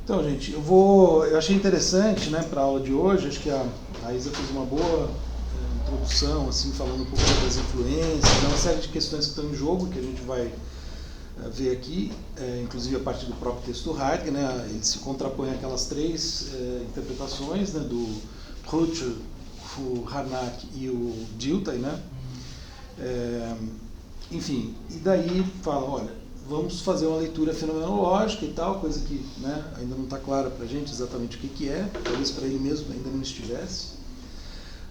Então, gente, eu achei interessante, né, para a aula de hoje, acho que a Isa fez uma boa introdução, assim, falando um pouco das influências, uma série de questões que estão em jogo, que a gente vai ver aqui, inclusive a partir do próprio texto do Heidegger, né, ele se contrapõe àquelas três interpretações, né, do Husserl, o Harnack e o Dilthey, né? Enfim, e daí fala, olha, vamos fazer uma leitura fenomenológica e tal, coisa que, né, ainda não está clara para a gente exatamente o que é, talvez para ele mesmo ainda não estivesse.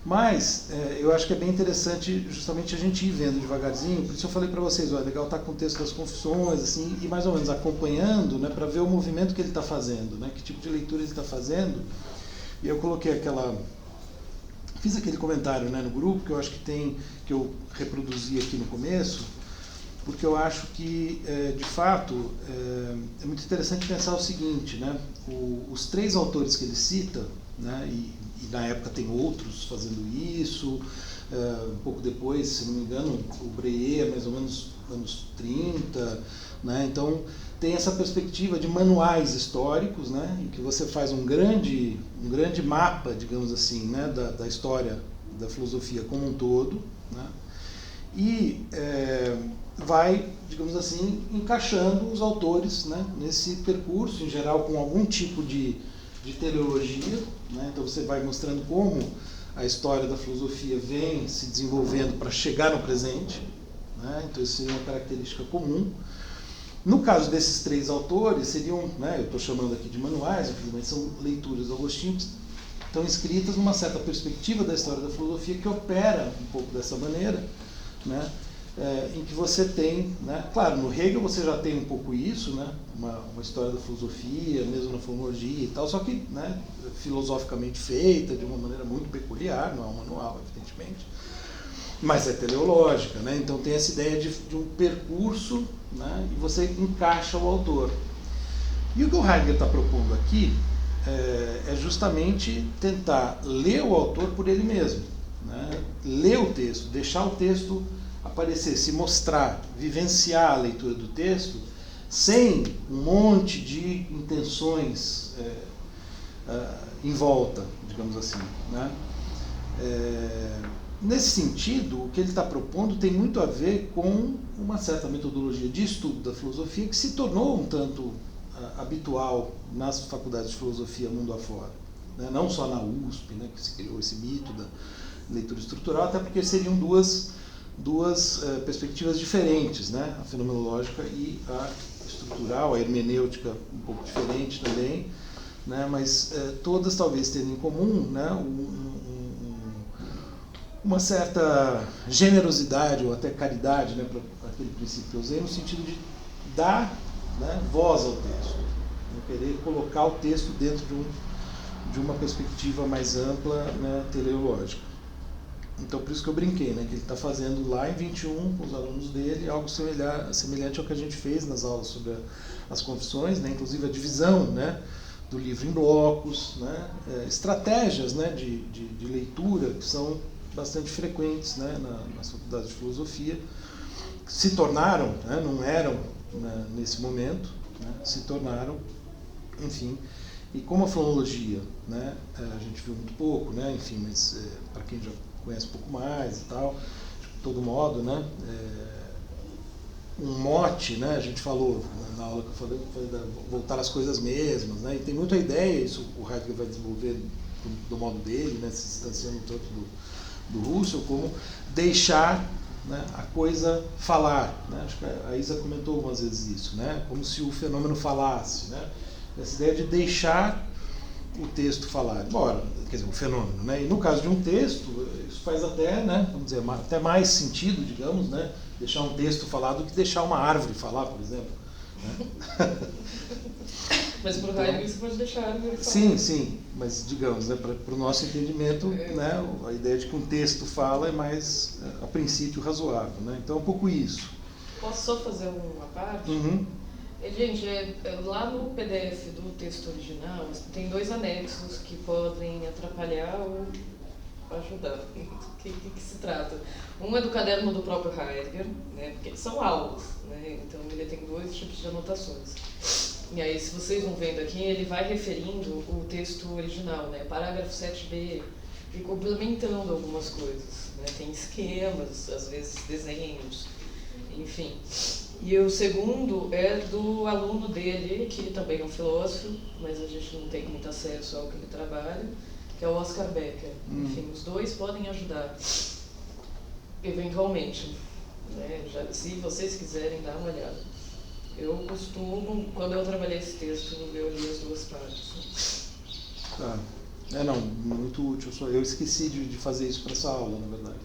Mas eu acho que é bem interessante justamente a gente ir vendo devagarzinho, por isso eu falei para vocês, olha, é legal estar com o texto das Confissões, assim, e mais ou menos acompanhando, né, para ver o movimento que ele está fazendo, né, que tipo de leitura ele está fazendo. E eu coloquei fiz aquele comentário, né, no grupo, que eu acho que eu reproduzi aqui no começo, porque eu acho que, de fato, é muito interessante pensar o seguinte, né, os três autores que ele cita, né, e na época tem outros fazendo isso, um pouco depois, se não me engano, o Breyer, mais ou menos anos 30, né, então tem essa perspectiva de manuais históricos, né, em que você faz um grande mapa, digamos assim, né, da história da filosofia como um todo, né, e vai, digamos assim, encaixando os autores, né, nesse percurso, em geral com algum tipo de teleologia, né, então você vai mostrando como a história da filosofia vem se desenvolvendo para chegar no presente, né, então isso seria uma característica comum. No caso desses três autores, seriam, né, eu estou chamando aqui de manuais, mas são leituras do Agostinho, que estão escritas numa certa perspectiva da história da filosofia que opera um pouco dessa maneira, né, em que você tem, né, claro, no Hegel você já tem um pouco isso, né, uma história da filosofia, mesmo na fonologia e tal, só que, né, filosoficamente feita, de uma maneira muito peculiar, não é um manual, evidentemente, mas é teleológica, né, então tem essa ideia de um percurso, né, e você encaixa o autor. E o que o Heidegger está propondo aqui é justamente tentar ler o autor por ele mesmo, né, ler o texto, deixar o texto aparecer, se mostrar, vivenciar a leitura do texto, sem um monte de intenções em volta, digamos assim, né? Nesse sentido, o que ele está propondo tem muito a ver com uma certa metodologia de estudo da filosofia que se tornou um tanto habitual nas faculdades de filosofia mundo afora, né? Não só na USP, né, que se criou esse mito da leitura estrutural, até porque seriam duas perspectivas diferentes, né? A fenomenológica e a estrutural, a hermenêutica um pouco diferente também, né? Mas todas talvez tendo em comum, né, uma certa generosidade ou até caridade, né, para aquele princípio que eu usei, no sentido de dar, né, voz ao texto, né, querer colocar o texto dentro de uma perspectiva mais ampla, né, teleológica. Então, por isso que eu brinquei, né, que ele está fazendo lá em 21, com os alunos dele, algo semelhante ao que a gente fez nas aulas sobre as confissões, né, inclusive a divisão, né, do livro em blocos, né, estratégias, né, de leitura que são bastante frequentes, né, nas faculdades de filosofia, que se tornaram, né, não eram, né, nesse momento, né, se tornaram, enfim. E como a fonologia, né, a gente viu muito pouco, né, enfim, mas para quem já conhece um pouco mais e tal, de todo modo, né, um mote, né, a gente falou na aula que eu falei, foi voltar às coisas mesmas, né, e tem muita ideia, isso o Heidegger vai desenvolver do modo dele, né, se distanciando tanto do Husserl, como deixar, né, a coisa falar, né, acho que a Isa comentou algumas vezes isso, né, como se o fenômeno falasse, né, essa ideia de deixar o texto falar, embora, quer dizer, o fenômeno, né? E no caso de um texto, isso faz até, né, vamos dizer, até mais sentido, digamos, né, deixar um texto falar do que deixar uma árvore falar, por exemplo. Né? Mas para o Heidegger você pode deixar a árvore falar. Sim, sim, mas digamos, né, para o nosso entendimento, né, a ideia de que um texto fala é mais, a princípio, razoável, né? Então é um pouco isso. Posso só fazer uma parte? Uhum. Gente, lá no PDF do texto original tem 2 anexos que podem atrapalhar ou ajudar. O que se trata? Um é do caderno do próprio Heidegger, né, porque são aulas, né, então ele tem 2 tipos de anotações. E aí, se vocês vão vendo aqui, ele vai referindo o texto original, né? Parágrafo 7b, e complementando algumas coisas, né? Tem esquemas, às vezes desenhos, enfim. E o segundo é do aluno dele, que também é um filósofo, mas a gente não tem muito acesso ao que ele trabalha, que é o Oscar Becker. Enfim, os dois podem ajudar, eventualmente, né? Se vocês quiserem dar uma olhada. Eu costumo, quando eu trabalhei esse texto, eu li as duas partes. Tá. Não, muito útil. Eu esqueci de fazer isso para essa aula, na verdade.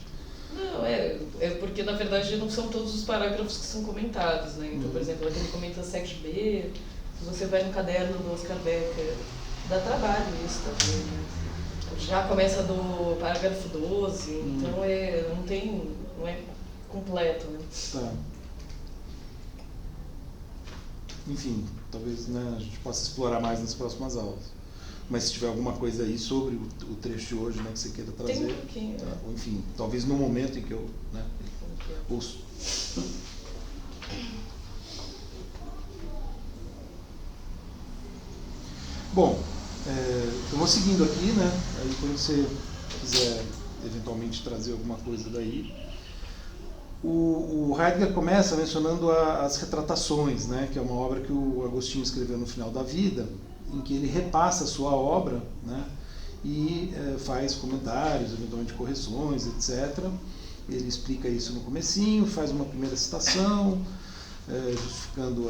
Não, é porque, na verdade, não são todos os parágrafos que são comentados, né? Então, por exemplo, aqui ele comenta 7b, se você vai no caderno do Oscar Becker, dá trabalho isso também, né? Já começa do parágrafo 12, então não é completo, né? Tá. Enfim, talvez, né, a gente possa explorar mais nas próximas aulas. Mas se tiver alguma coisa aí sobre o trecho de hoje, né, que você queira trazer, tem um pouquinho, tá? Ou, enfim, talvez no momento em que eu, né, ouço. Bom, eu vou seguindo aqui, né, aí quando você quiser eventualmente trazer alguma coisa daí. O Heidegger começa mencionando as retratações, né, que é uma obra que o Agostinho escreveu no final da vida, em que ele repassa a sua obra, né, e faz comentários, eventualmente correções, etc. Ele explica isso no comecinho, faz uma primeira citação, justificando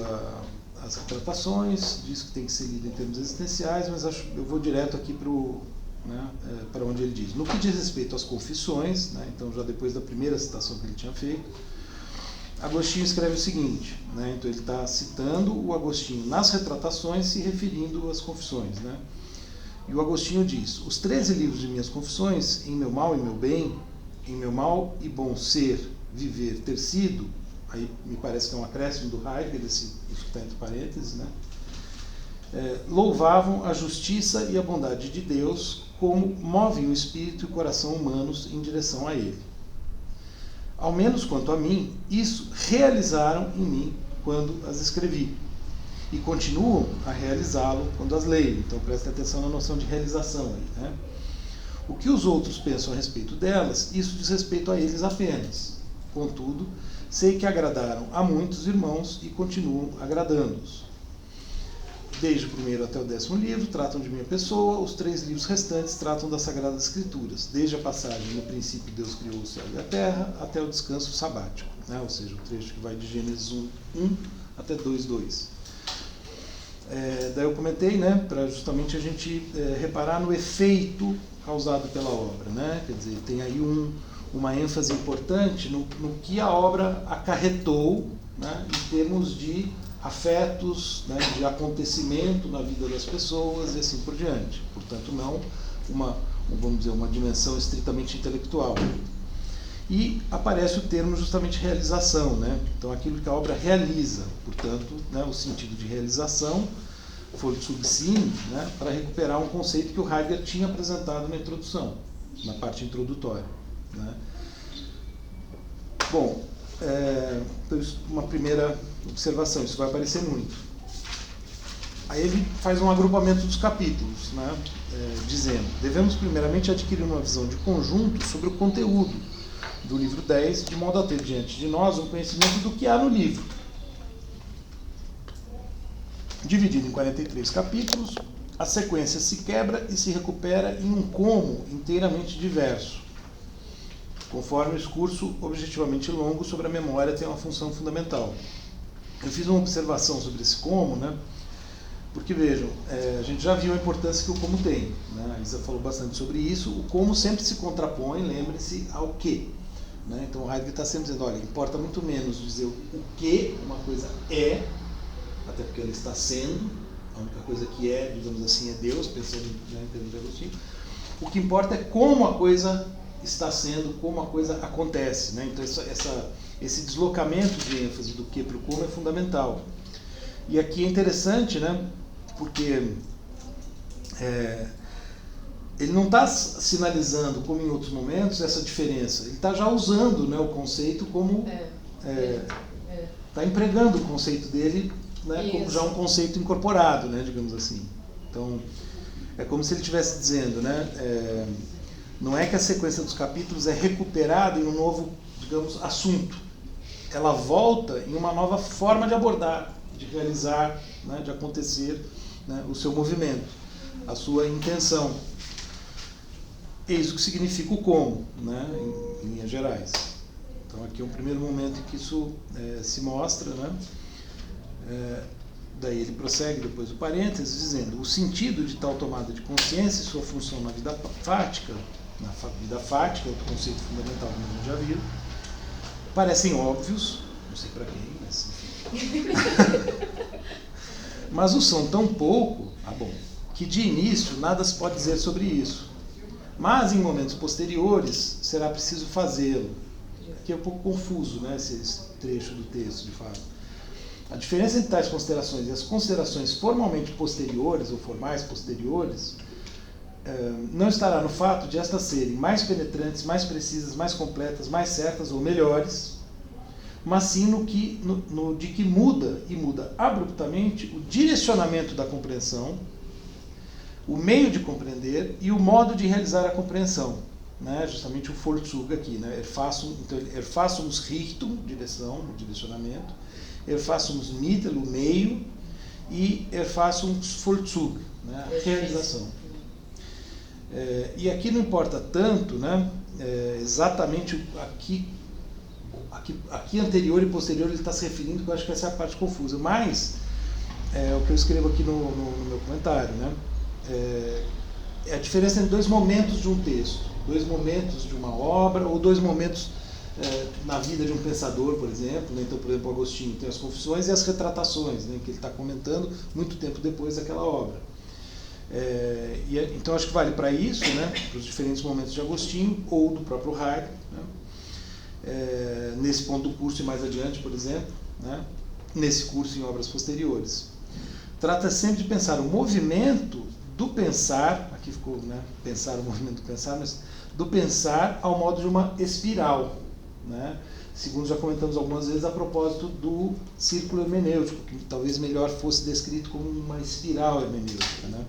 as retratações, diz que tem que ser lido em termos existenciais, mas eu vou direto aqui para onde ele diz. No que diz respeito às confissões, né, então já depois da primeira citação que ele tinha feito, Agostinho escreve o seguinte, né, então ele está citando o Agostinho nas retratações, se referindo às confissões, né, e o Agostinho diz: os 13 livros de minhas confissões, em meu mal e meu bem, em meu mal e bom ser, viver, ter sido, aí me parece que é um acréscimo do Heidegger, isso que está entre parênteses, né, louvavam a justiça e a bondade de Deus, como movem o espírito e o coração humanos em direção a ele. Ao menos quanto a mim, isso realizaram em mim quando as escrevi, e continuam a realizá-lo quando as leio. Então prestem atenção na noção de realização aí, né? O que os outros pensam a respeito delas, isso diz respeito a eles apenas. Contudo, sei que agradaram a muitos irmãos e continuam agradando-os. Desde o primeiro até o 10º livro tratam de minha pessoa, os 3 livros restantes tratam das Sagradas Escrituras, desde a passagem no princípio Deus criou o céu e a terra, até o descanso sabático, né? Ou seja, o trecho que vai de Gênesis 1 até 2:2. Daí eu comentei, né, para justamente a gente reparar no efeito causado pela obra, né? Quer dizer, tem aí uma ênfase importante no que a obra acarretou, né, em termos de afetos, né, de acontecimento na vida das pessoas e assim por diante. Portanto, não vamos dizer, uma dimensão estritamente intelectual. E aparece o termo justamente realização, né? Então, aquilo que a obra realiza. Portanto, né, o sentido de realização foi subsímio, né, para recuperar um conceito que o Heidegger tinha apresentado na introdução, na parte introdutória, né? Bom, então, uma primeira observação, isso vai aparecer muito. Aí ele faz um agrupamento dos capítulos, né, dizendo: devemos primeiramente adquirir uma visão de conjunto sobre o conteúdo do livro 10, de modo a ter diante de nós um conhecimento do que há no livro. Dividido em 43 capítulos, a sequência se quebra e se recupera em um como inteiramente diverso, conforme o discurso objetivamente longo sobre a memória tem uma função fundamental. Eu fiz uma observação sobre esse como, né? Porque, vejam, a gente já viu a importância que o como tem, né? A Isa falou bastante sobre isso. O como sempre se contrapõe, lembre-se, ao que, né? Então o Heidegger está sempre dizendo: olha, importa muito menos dizer o que uma coisa é, até porque ela está sendo, a única coisa que é, digamos assim, é Deus, pensando, né, em termos de Agostinho. O que importa é como a coisa está sendo, como a coisa acontece, né? Então esse deslocamento de ênfase do que para o como é fundamental. E aqui é interessante, né, porque ele não está sinalizando, como em outros momentos, essa diferença. Ele está já usando, né, o conceito como... Está empregando o conceito dele né, como já um conceito incorporado, né, digamos assim. Então, é como se ele estivesse dizendo, né, não é que a sequência dos capítulos é recuperada em um novo, digamos, assunto. Ela volta em uma nova forma de abordar, de realizar, né, de acontecer, né, o seu movimento, a sua intenção. Eis o que significa o como, né, em linhas gerais. Então aqui é um primeiro momento em que isso se mostra, né? Daí ele prossegue depois do parênteses, dizendo: o sentido de tal tomada de consciência e sua função na vida fática, outro conceito fundamental que a gente já viu, parecem óbvios, não sei para quem, mas enfim. Mas o são tão pouco, que de início nada se pode dizer sobre isso. Mas em momentos posteriores será preciso fazê-lo. Que é um pouco confuso, né, esse trecho do texto, de fato. A diferença entre tais considerações e as considerações formalmente posteriores, ou formais posteriores, não estará no fato de estas serem mais penetrantes, mais precisas, mais completas, mais certas ou melhores, mas sim no de que muda, e muda abruptamente, o direcionamento da compreensão, o meio de compreender e o modo de realizar a compreensão, né? Justamente o Vollzug aqui, né? Erfassungs Richtung, direção, direcionamento, Erfassungs Mittel, o meio, e Erfassungs Vollzug, né? A realização. E aqui não importa tanto, né? Exatamente aqui anterior e posterior ele está se referindo, que eu acho que essa é a parte confusa, mas o que eu escrevo aqui no meu comentário, né? É a diferença entre dois momentos de um texto, dois momentos de uma obra, ou dois momentos na vida de um pensador, por exemplo, né? Então, por exemplo, Agostinho tem as Confissões e as Retratações, né? Que ele está comentando muito tempo depois daquela obra. Então acho que vale para isso, né? Para os diferentes momentos de Agostinho ou do próprio Heidegger, né? Nesse ponto do curso e mais adiante, por exemplo, né? Nesse curso em obras posteriores. Trata sempre de pensar o movimento do pensar, aqui ficou, né, pensar o movimento do pensar, mas do pensar ao modo de uma espiral, né? Segundo já comentamos algumas vezes a propósito do círculo hermenêutico, que talvez melhor fosse descrito como uma espiral hermenêutica, né?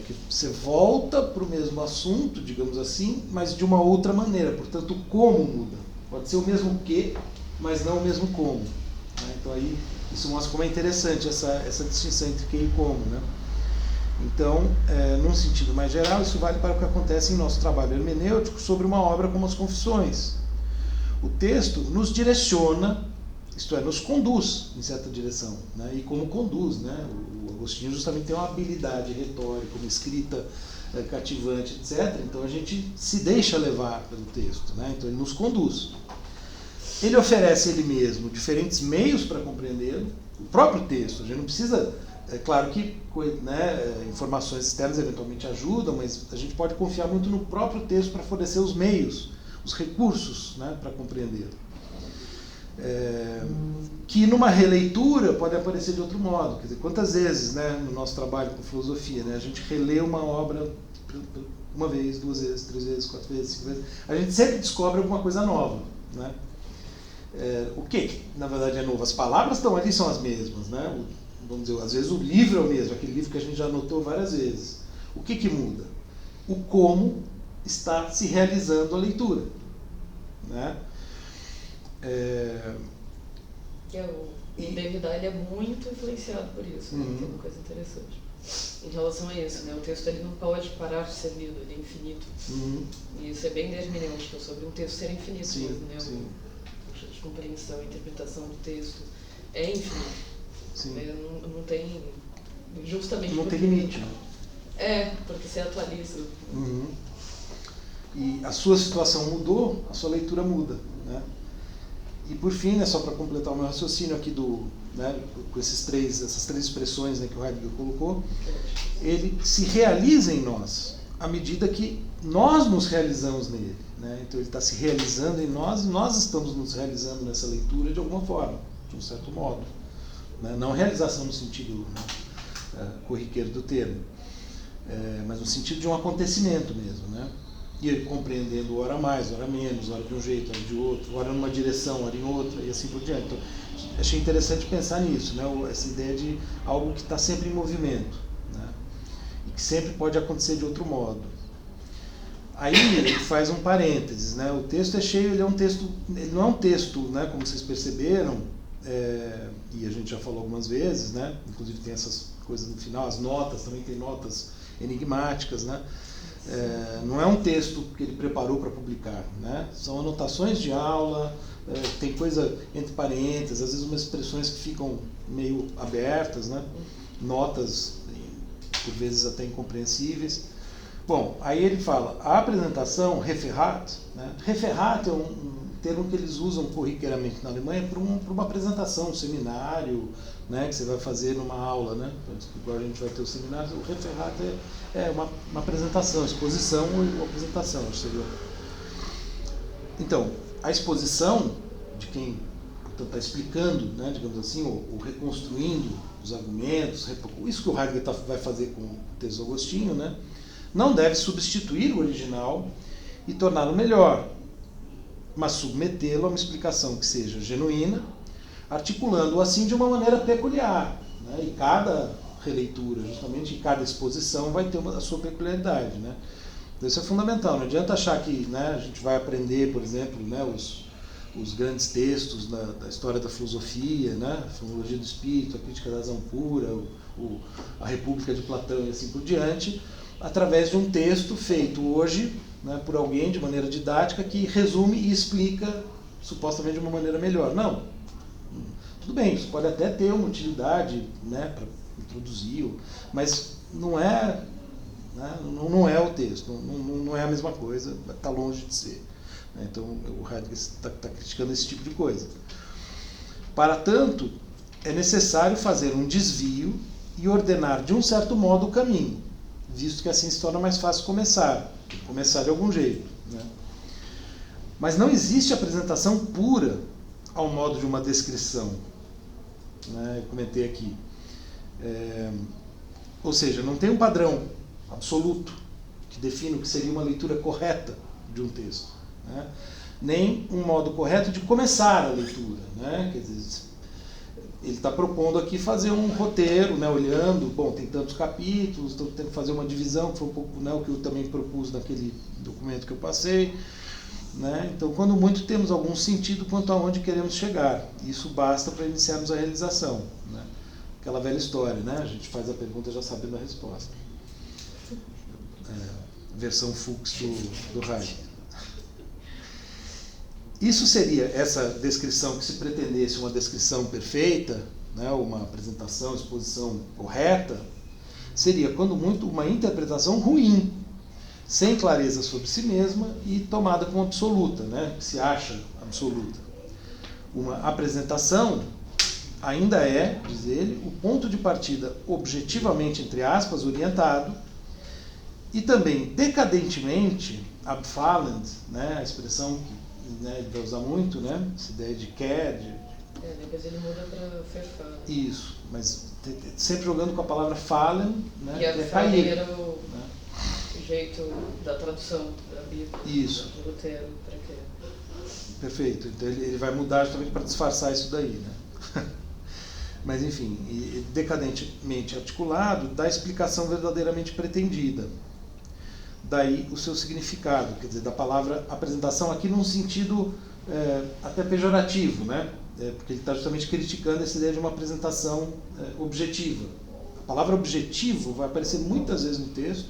Que você volta para o mesmo assunto, digamos assim, mas de uma outra maneira, portanto o como muda. Pode ser o mesmo que, mas não o mesmo como, né? Então aí isso mostra como é interessante essa distinção entre que e como, né? Então, num sentido mais geral, isso vale para o que acontece em nosso trabalho hermenêutico sobre uma obra como as Confissões. O texto nos direciona, isto é, nos conduz em certa direção, né? E como conduz, né? O Agostinho justamente tem uma habilidade retórica, uma escrita cativante, etc. Então a gente se deixa levar pelo texto, né? Então ele nos conduz. Ele oferece ele mesmo diferentes meios para compreendê-lo, o próprio texto. A gente não precisa, é claro que, né, informações externas eventualmente ajudam, mas a gente pode confiar muito no próprio texto para fornecer os meios, os recursos, né, para compreendê-lo. Que numa releitura pode aparecer de outro modo. Quer dizer, quantas vezes, né, no nosso trabalho com filosofia, né, a gente relê uma obra uma vez, 2 vezes, 3 vezes, 4 vezes, 5 vezes, a gente sempre descobre alguma coisa nova, né? O que na verdade é novo? As palavras estão ali, são as mesmas, né? Vamos dizer, às vezes o livro é o mesmo, aquele livro que a gente já anotou várias vezes. O que muda? O como está se realizando a leitura, né? O Derrida, ele é muito influenciado por isso, né? Tem uma coisa interessante em relação a isso, né? O texto ele não pode parar de ser lido, ele é infinito. E isso é bem hermenêutica, sobre um texto ser infinito, sim, mesmo, né? Sim. A compreensão, a interpretação do texto é infinito. Não tem, justamente não tem limite, né? Porque se atualiza. E a sua situação mudou, a sua leitura muda, né? E por fim, né, só para completar o meu raciocínio aqui né, com essas três expressões, né, que o Heidegger colocou, ele se realiza em nós à medida que nós nos realizamos nele, né? Então ele está se realizando em nós e nós estamos nos realizando nessa leitura de alguma forma, de um certo modo, né? Não realização no sentido, né, corriqueiro do termo, mas no sentido de um acontecimento mesmo, né? ir compreendendo hora mais, hora menos, hora de um jeito, hora de outro, hora numa direção, hora em outra, e assim por diante. Então, achei interessante pensar nisso, né? Essa ideia de algo que está sempre em movimento, né? E que sempre pode acontecer de outro modo. Aí ele faz um parênteses, né? O texto é cheio, ele não é um texto, né, como vocês perceberam, e a gente já falou algumas vezes, né? Inclusive tem essas coisas no final, as notas, também tem notas enigmáticas, né? Não é um texto que ele preparou para publicar, né? São anotações de aula, tem coisa entre parênteses, às vezes umas expressões que ficam meio abertas, né? Notas, por vezes até incompreensíveis. Bom, aí ele fala, a apresentação, Referat, né? Referat é um termo que eles usam corriqueiramente na Alemanha para uma apresentação, um seminário, né, que você vai fazer numa aula, né? Igual a gente vai ter o seminário, o Referat é uma apresentação, exposição ou apresentação. Seria. Então, a exposição de quem está explicando, né, digamos assim, ou reconstruindo os argumentos, isso que o Heidegger vai fazer com o texto do Agostinho, né, não deve substituir o original e torná-lo melhor, mas submetê-lo a uma explicação que seja genuína, articulando-o assim de uma maneira peculiar, né? E cada releitura, justamente, e cada exposição vai ter a sua peculiaridade, né? Então isso é fundamental, não adianta achar que, né, a gente vai aprender, por exemplo, né, os grandes textos da história da filosofia, né, a Filosofia do Espírito, a Crítica da Razão Pura, a República de Platão e assim por diante, através de um texto feito hoje, né, por alguém de maneira didática que resume e explica supostamente de uma maneira melhor. Não. Tudo bem, isso pode até ter uma utilidade, né, para introduzir, mas não é, né, não é o texto, não é a mesma coisa, está longe de ser. Então o Heidegger está criticando esse tipo de coisa. Para tanto, é necessário fazer um desvio e ordenar de um certo modo o caminho, visto que assim se torna mais fácil começar de algum jeito, né? Mas não existe apresentação pura ao modo de uma descrição, né? Eu comentei aqui. Ou seja, não tem um padrão absoluto que define o que seria uma leitura correta de um texto, né? Nem um modo correto de começar a leitura, né? Quer dizer, ele está propondo aqui fazer um roteiro, né, olhando, bom, tem tantos capítulos, estou tentando fazer uma divisão, que foi um pouco, né, o que eu também propus naquele documento que eu passei, né? Então, quando muito, temos algum sentido quanto a onde queremos chegar. Isso basta para iniciarmos a realização, né? Aquela velha história, né? A gente faz a pergunta já sabendo a resposta. Versão Fuchs do Heidegger. Isso seria, essa descrição que se pretendesse uma descrição perfeita, né, uma apresentação, exposição correta, seria, quando muito, uma interpretação ruim, sem clareza sobre si mesma e tomada como absoluta, né, que se acha absoluta. Uma apresentação ainda é, diz ele, o ponto de partida objetivamente, entre aspas, orientado, e também decadentemente, abfallend, né, a expressão que, né, ele vai usar muito, né, essa ideia de quer, depois ele muda para verfallen. Isso, mas sempre jogando com a palavra fallen, né, que é cair. Era o jeito da tradução da Bíblia. Isso. Do Lutero, para quê? Perfeito, então ele vai mudar justamente para disfarçar isso daí, né. Mas enfim, decadentemente articulado, dá a explicação verdadeiramente pretendida. Daí o seu significado, quer dizer, da palavra apresentação aqui num sentido até pejorativo, né? Porque ele está justamente criticando essa ideia de uma apresentação objetiva. A palavra objetivo vai aparecer muitas vezes no texto,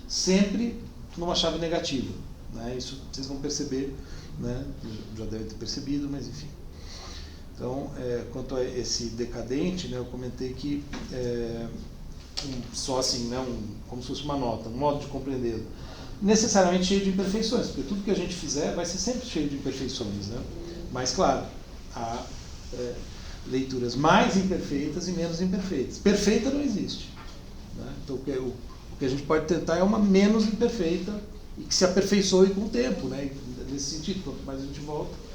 sempre numa chave negativa, né? Isso vocês vão perceber, né? Já devem ter percebido, mas enfim. Então, quanto a esse decadente, né, eu comentei que só assim, né, como se fosse uma nota, um modo de compreendê-lo, necessariamente cheio de imperfeições, porque tudo que a gente fizer vai ser sempre cheio de imperfeições, né? Mas, claro, há leituras mais imperfeitas e menos imperfeitas. Perfeita não existe, né? Então, o que a gente pode tentar é uma menos imperfeita e que se aperfeiçoe com o tempo, né? E, nesse sentido, quanto mais a gente volta.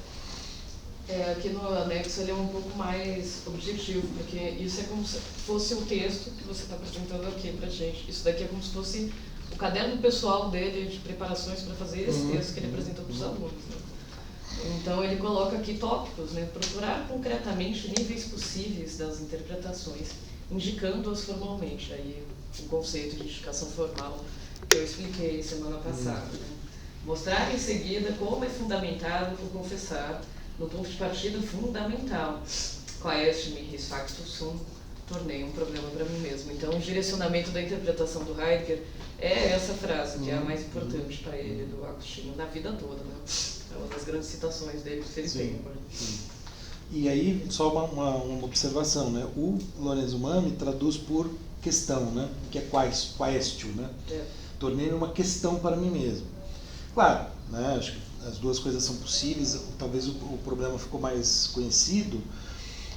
Aqui no anexo ele é um pouco mais objetivo, porque isso é como se fosse o texto que você está apresentando aqui pra gente. Isso daqui é como se fosse o caderno pessoal dele de preparações para fazer esse texto que ele apresentou para os alunos. Né? Então ele coloca aqui tópicos, né? Procurar concretamente níveis possíveis das interpretações, indicando-as formalmente. Aí o conceito de indicação formal que eu expliquei semana passada. Né? Mostrar em seguida como é fundamentado o confessar, no ponto de partida fundamental. Quaest me ris facto sum, tornei um problema para mim mesmo. Então o direcionamento da interpretação do Heidegger é essa frase, que é a mais importante para ele, do Agostinho, na vida toda. Né? É uma das grandes citações dele que ele tem. E aí, só uma observação, né? O Lorenzo Mami traduz por questão, né? Que é quaestio, né? Tornei uma questão para mim mesmo. Claro, né? Acho que as duas coisas são possíveis, talvez o problema ficou mais conhecido,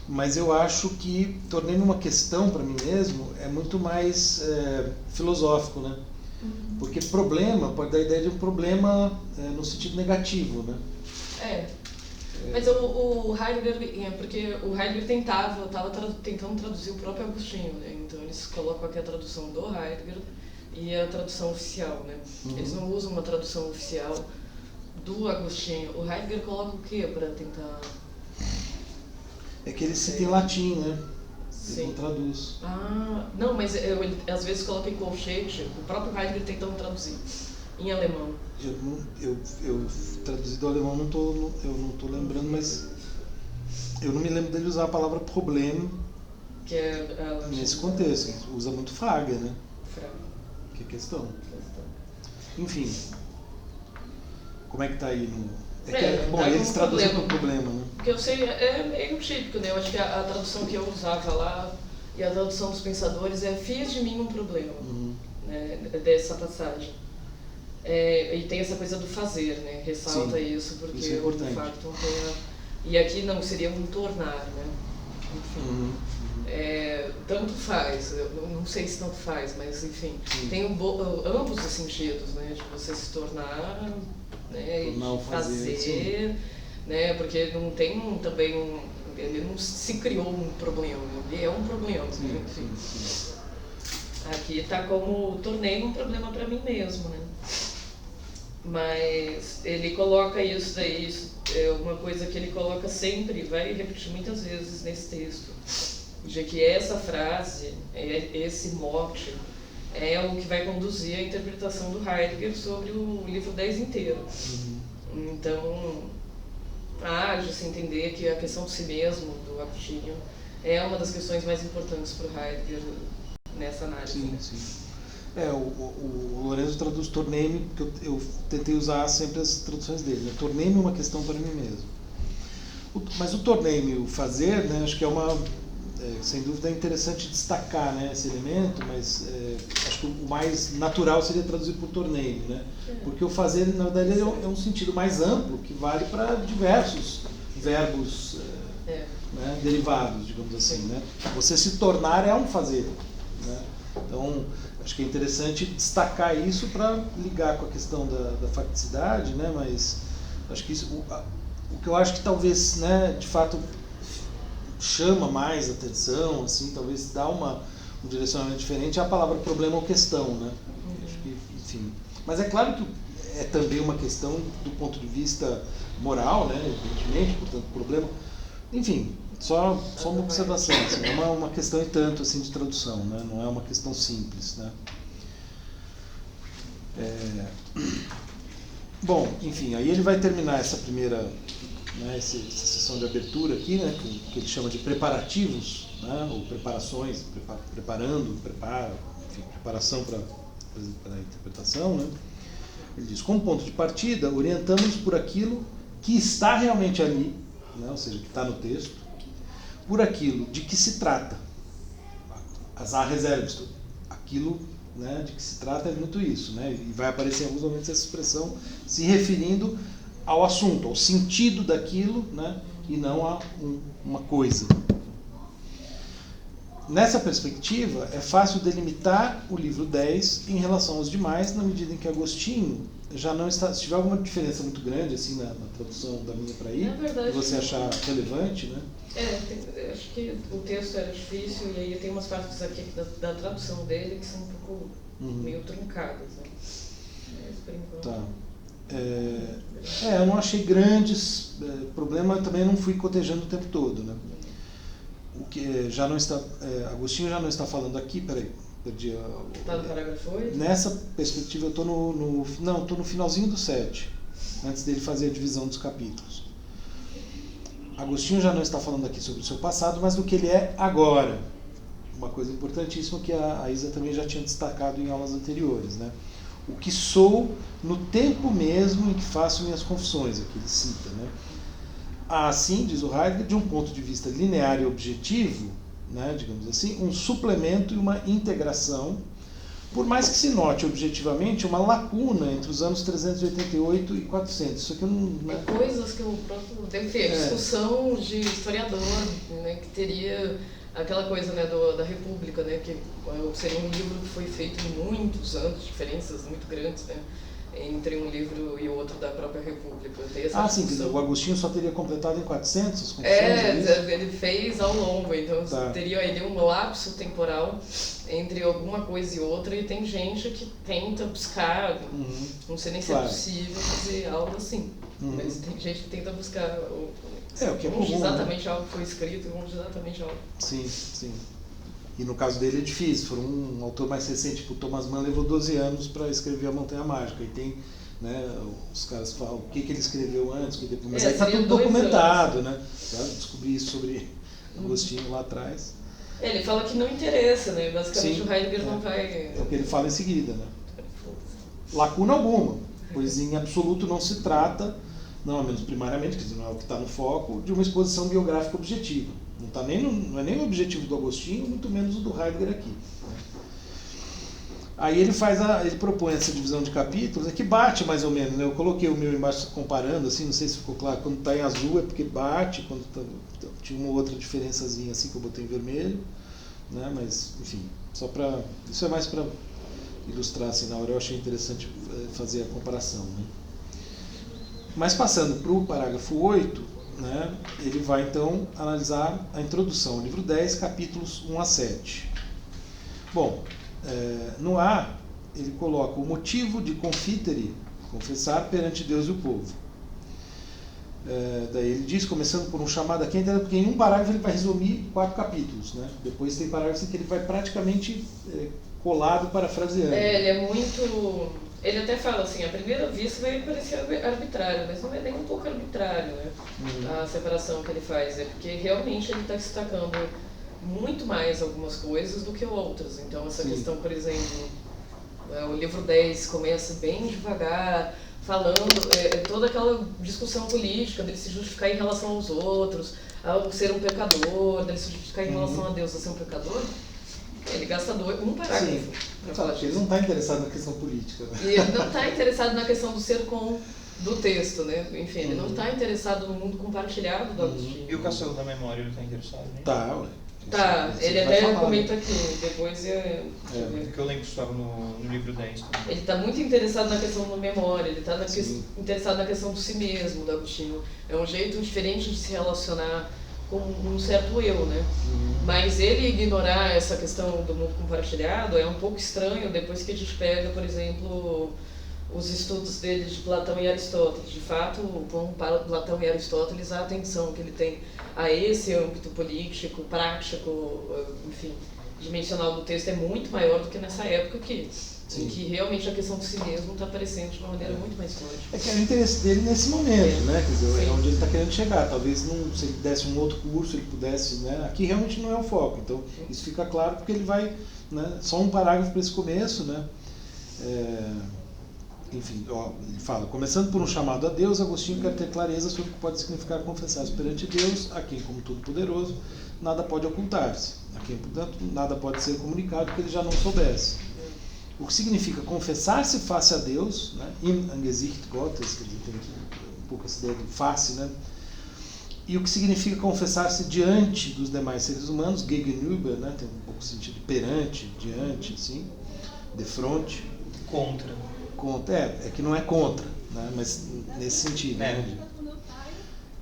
mas eu acho que tornei uma questão para mim mesmo é muito mais filosófico, né? Porque problema pode dar a ideia de um problema no sentido negativo, né? Mas o Heidegger, porque o Heidegger estava tentando traduzir o próprio Agostinho, né? Então eles colocam aqui a tradução do Heidegger e a tradução oficial, né? Eles não usam uma tradução oficial do Agostinho. O Heidegger coloca o quê para tentar... É que ele cita em latim, né? Sim. Ele não traduz. Não, mas ele às vezes coloca em colchete, o próprio Heidegger tentando traduzir em alemão. Eu traduzi do alemão, eu não estou lembrando, mas eu não me lembro dele usar a palavra problema nesse contexto. Ele usa muito Frage, né? Que é questão. Enfim, como é que está aí no... bom, eles traduzem por problema, né? Porque eu sei, é meio típico, né? Eu acho que a tradução que eu usava lá e a tradução dos pensadores é fiz de mim um problema, né? Dessa passagem. E tem essa coisa do fazer, né? Ressalta isso, porque isso é importante. De facto e aqui não seria um tornar, né? Enfim. Tanto faz, eu não sei se tanto faz, mas enfim, tem ambos os sentidos, né? De você se tornar, né? E fazer, né? Porque não tem também ele não se criou um problema, ele é um problema, né? Enfim. Aqui está como tornei um problema para mim mesmo, né? Mas ele coloca isso daí, isso é uma coisa que ele coloca sempre, vai repetir muitas vezes nesse texto, de que essa frase, esse mote, é o que vai conduzir a interpretação do Heidegger sobre o livro 10 inteiro. Então, de se entender que a questão de si mesmo, do Agostinho, é uma das questões mais importantes para o Heidegger nessa análise. Sim. O Lorenzo traduz tornei-me, porque eu tentei usar sempre as traduções dele, né? Tornei-me uma questão para mim mesmo. Mas o tornei-me, o fazer, né? Acho que sem dúvida é interessante destacar, né, esse elemento, mas acho que o mais natural seria traduzir por tornei-me, né? Porque o fazer, na verdade, é um sentido mais amplo, que vale para diversos verbos né, derivados, digamos assim, né? Você se tornar é um fazer, né? Então, acho que é interessante destacar isso para ligar com a questão da facticidade, né? Mas acho que isso, o que eu acho que talvez, né, de fato chama mais atenção, assim, talvez dá um direcionamento diferente, é a palavra problema ou questão, né? Acho que, enfim. Mas é claro que é também uma questão do ponto de vista moral, né? Evidentemente, portanto, problema. Enfim, só uma observação, assim, é uma questão e tanto assim de tradução, né? Não é uma questão simples, né? Bom, enfim, aí ele vai terminar essa primeira, né, essa sessão de abertura aqui, né, que ele chama de preparativos, né, ou preparações, enfim, preparação para a interpretação, né? Ele diz, como ponto de partida, orientamos-nos por aquilo que está realmente ali, né, ou seja, que está no texto, por aquilo de que se trata, as reservas, aquilo, né, de que se trata é muito isso, né, e vai aparecer em alguns momentos essa expressão se referindo ao assunto, ao sentido daquilo, né, e não a uma coisa. Nessa perspectiva, é fácil delimitar o livro 10 em relação aos demais, na medida em que Agostinho já não está... Se tiver alguma diferença muito grande assim na tradução da minha para aí, que você achar relevante, né? Acho que o texto era difícil e aí tem umas partes aqui da tradução dele que são um pouco meio truncadas, né? Mas, por enquanto... Tá. Eu não achei grandes problemas, também não fui cotejando o tempo todo, né? O que já não está, Agostinho já não está falando aqui, peraí, perdi a... Está no parágrafo 8? Nessa perspectiva eu estou no finalzinho do 7, antes dele fazer a divisão dos capítulos. Agostinho já não está falando aqui sobre o seu passado, mas do que ele é agora. Uma coisa importantíssima que a Isa também já tinha destacado em aulas anteriores, né? O que sou no tempo mesmo em que faço minhas confissões, aqui ele cita, né? Assim, diz o Heidegger, de um ponto de vista linear e objetivo, né, digamos assim, um suplemento e uma integração, por mais que se note objetivamente uma lacuna entre os anos 388 e 400. Isso aqui eu não... Né? Coisas que o próprio deve ter, discussão de historiador, né, que teria aquela coisa, né, da República, né, que seria um livro que foi feito em muitos anos, diferenças muito grandes, né, entre um livro e outro da própria República. Sim, o Agostinho só teria completado em 400 as confissões? Ele fez ao longo, então teria ele um lapso temporal entre alguma coisa e outra, e tem gente que tenta buscar, não sei nem se é possível fazer algo assim, mas tem gente que tenta buscar o que é comum, exatamente, né? Algo que foi escrito e exatamente algo. Sim. E no caso dele é difícil, for um autor mais recente, tipo o Thomas Mann, levou 12 anos para escrever A Montanha Mágica, e tem, né, os caras falam o que ele escreveu antes, que depois, mas aí está tudo documentado, né? Já descobri isso sobre Agostinho lá atrás. Ele fala que não interessa, né? Basicamente o Heidegger não vai... É o que ele fala em seguida, né? Lacuna alguma, pois em absoluto não se trata, não, ao menos primariamente, quer dizer, não é o que está no foco, de uma exposição biográfica objetiva. Não é nem o objetivo do Agostinho, muito menos o do Heidegger aqui. Aí ele propõe essa divisão de capítulos, que bate mais ou menos, né? Eu coloquei o meu embaixo comparando, assim, não sei se ficou claro, quando está em azul é porque bate, quando tinha uma outra diferençazinha assim que eu botei em vermelho, né? Mas, enfim, isso é mais para ilustrar, assim, na hora eu achei interessante fazer a comparação, né? Mas passando para o parágrafo 8, né, ele vai então analisar a introdução, livro 10, capítulos 1 a 7. Bom, no A, ele coloca o motivo de confitere, confessar perante Deus e o povo. Daí ele diz, começando por um chamado aqui, porque em um parágrafo ele vai resumir 4 capítulos, né? Depois tem parágrafos em que ele vai praticamente colado parafraseando. Ele é muito... Ele até fala assim, à primeira vista vai parecer arbitrário, mas não é nem um pouco arbitrário, né? A separação que ele faz, porque realmente ele está destacando muito mais algumas coisas do que outras. Então essa questão, por exemplo, o livro 10 começa bem devagar, falando toda aquela discussão política dele se justificar em relação aos outros, ao ser um pecador, dele se justificar em relação a Deus a ser um pecador. Ele gasta um parágrafo. Ele não está interessado na questão política. Né? E ele não está interessado na questão do ser com do texto, né? Enfim, ele não está interessado no mundo compartilhado do Agostinho. E o Castelo da Memória, ele está interessado? Né? Tá, ele até comenta aqui, depois Porque eu lembro que estava no livro 10. Também. Ele está muito interessado na questão da memória, ele está interessado na questão do si mesmo, do Agostinho. É um jeito diferente de se relacionar com um certo eu, né? Mas ele ignorar essa questão do mundo compartilhado é um pouco estranho depois que a gente pega, por exemplo, os estudos dele de Platão e Aristóteles. De fato, com Platão e Aristóteles, a atenção que ele tem a esse âmbito político, prático, enfim, dimensional do texto é muito maior do que nessa época aqui. Em que realmente a questão de si mesmo está aparecendo de uma maneira muito mais forte. É que é o interesse dele nesse momento, né? Quer dizer, é onde ele está querendo chegar. Talvez se ele desse um outro curso, ele pudesse, né? Aqui realmente não é o foco. Então, isso fica claro porque ele vai, né? Só um parágrafo para esse começo, né? Enfim, ele fala, começando por um chamado a Deus, Agostinho quer ter clareza sobre o que pode significar confessar-se perante Deus, a quem, como Todo-Poderoso, nada pode ocultar-se, a quem, portanto, nada pode ser comunicado que ele já não soubesse. O que significa confessar-se face a Deus, né? Im Angesicht Gottes, que tem aqui um pouco essa ideia de face, né? E o que significa confessar-se diante dos demais seres humanos, gegenüber, né? Tem um pouco o sentido de perante, diante, assim, de frente. Contra. É que não é contra, né? Mas nesse sentido. Né?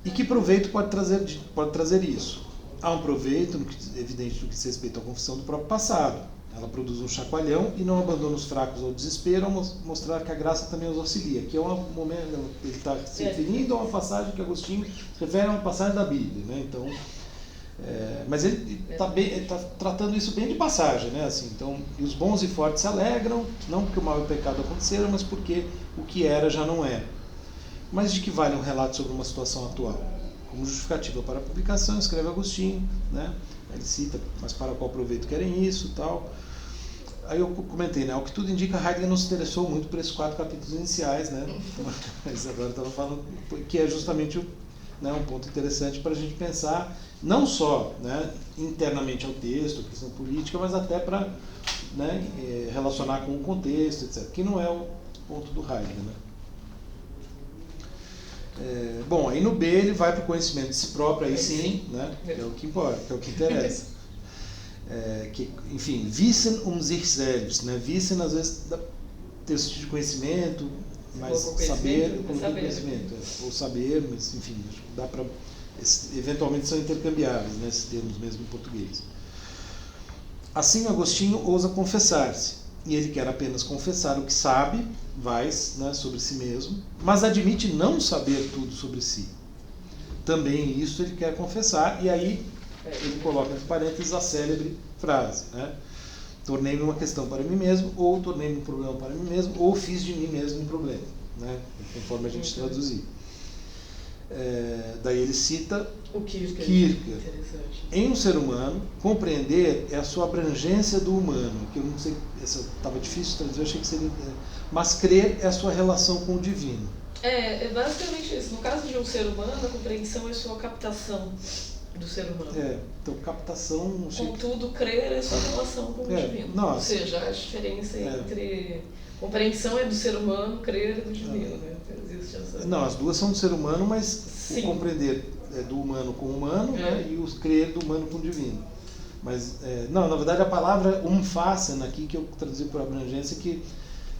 E que proveito pode trazer isso? há um proveito, evidente, no que diz respeito à confissão do próprio passado. Ela produz um chacoalhão e não abandona os fracos ao desespero, ao mostrar que a graça também os auxilia. Que é um momento, ele está se referindo a uma passagem que Agostinho se refere a uma passagem da Bíblia, né? Então, mas ele está tratando isso bem de passagem, né? Assim, então, e os bons e fortes se alegram, não porque o mal e o pecado aconteceram, mas porque o que era já não é. Mas de que vale um relato sobre uma situação atual? Como justificativa para a publicação, escreve Agostinho, né? Ele cita, mas para qual proveito querem isso, tal. Aí eu comentei, né? Ao que tudo indica, Heidegger não se interessou muito por esses 4 capítulos iniciais, né? Mas agora estava falando que é justamente um ponto interessante para a gente pensar, não só, né, internamente ao texto, a questão política, mas até para, né, relacionar com o contexto, etc. Que não é o ponto do Heidegger, né? Bom, aí no B ele vai para o conhecimento de si próprio, aí sim, né? É o que importa, é o que interessa. Enfim, Wissen sich selbst, né? Wissen às vezes tem o sentido de conhecimento, mas saber, conhecimento, ou saber, mas enfim, dá para, eventualmente são intercambiáveis, né, esses termos mesmo em português. Assim, Agostinho ousa confessar-se, e ele quer apenas confessar o que sabe, né, sobre si mesmo, mas admite não saber tudo sobre si. Também isso ele quer confessar, e aí ele coloca entre parênteses a célebre frase, né? Tornei-me uma questão para mim mesmo, ou tornei-me um problema para mim mesmo, ou fiz de mim mesmo um problema, né? Conforme a gente traduzir. Daí ele cita o Kierkegaard. Em um ser humano, compreender é a sua abrangência do humano, que eu não sei, essa estava difícil traduzir, eu achei que seria, mas crer é a sua relação com o divino. É basicamente isso. No caso de um ser humano, a compreensão é a sua captação do ser humano. Então captação... Contudo, crer é a sua relação com o divino. Ou seja, a diferença entre... Compreensão é do ser humano, crer é do divino, né? Existe essa... Não, as duas são do ser humano, mas sim, o compreender é do humano com o humano, né? E o crer do humano com o divino. Mas, não, na verdade a palavra umfassen aqui, que eu traduzi por abrangência, que,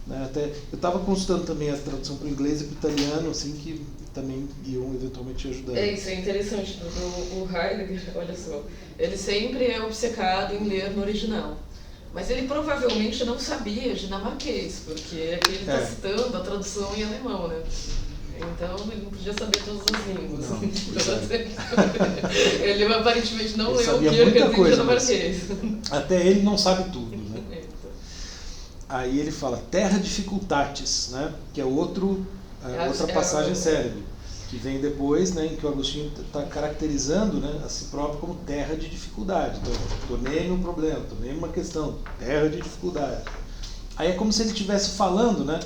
né, até, eu estava consultando também a tradução para o inglês e para o italiano, assim, que também iam eventualmente ajudar. Isso é interessante, porque o Heidegger, olha só, ele sempre é obcecado em ler no original. Mas ele provavelmente não sabia dinamarquês, porque aqui ele está citando a tradução em alemão, né? Então ele não podia saber todas as línguas. Ele aparentemente não leu o Kierkegaard em dinamarquês. Até ele não sabe tudo, né? Aí ele fala terra dificultatis, né? Que é outra passagem célebre, que vem depois, né, em que o Agostinho está caracterizando, né, a si próprio como terra de dificuldade. Então, tornei-me um problema, tornei-me uma questão, terra de dificuldade. Aí é como se ele estivesse falando, né,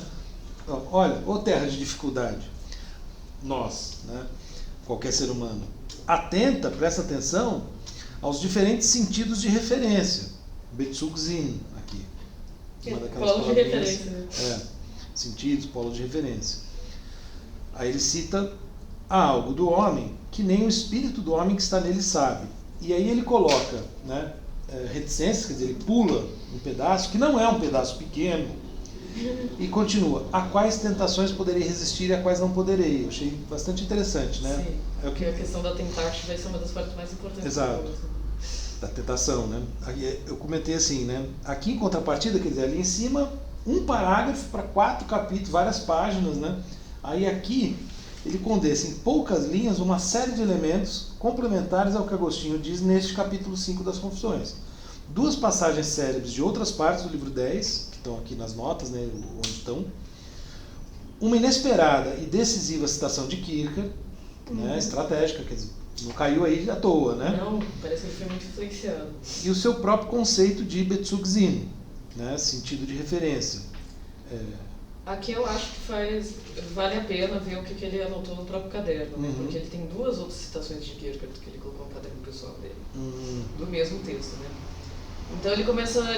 olha, ô terra de dificuldade, nós, né, qualquer ser humano, presta atenção aos diferentes sentidos de referência. Bezugssinn, aqui. Uma daquelas polo de referência. Sentidos, polo de referência. Aí ele cita algo do homem que nem o espírito do homem que está nele sabe. E aí ele coloca, né, reticências, quer dizer, ele pula um pedaço, que não é um pedaço pequeno, e continua. A quais tentações poderei resistir e a quais não poderei. Eu achei bastante interessante, né? Sim, porque a questão da tentativa vai ser uma das partes mais importantes. Exato. Da tentação, né? Eu comentei assim, né? Aqui em contrapartida, quer dizer, ali em cima, um parágrafo para 4 capítulos, várias páginas, né? Aí aqui ele condensa em poucas linhas uma série de elementos complementares ao que Agostinho diz neste capítulo 5 das Confissões. 2 passagens célebres de outras partes do livro 10, que estão aqui nas notas, né, onde estão. Uma inesperada e decisiva citação de Kierkegaard, né, estratégica, quer dizer, não caiu aí à toa, né? Não, parece que ele foi muito influenciado. E o seu próprio conceito de Bezugssinn, né, sentido de referência. Aqui eu acho que vale a pena ver o que ele anotou no próprio caderno, né? Porque ele tem 2 outras citações de Kierkegaard que ele colocou no caderno pessoal dele, do mesmo texto, né? Então ele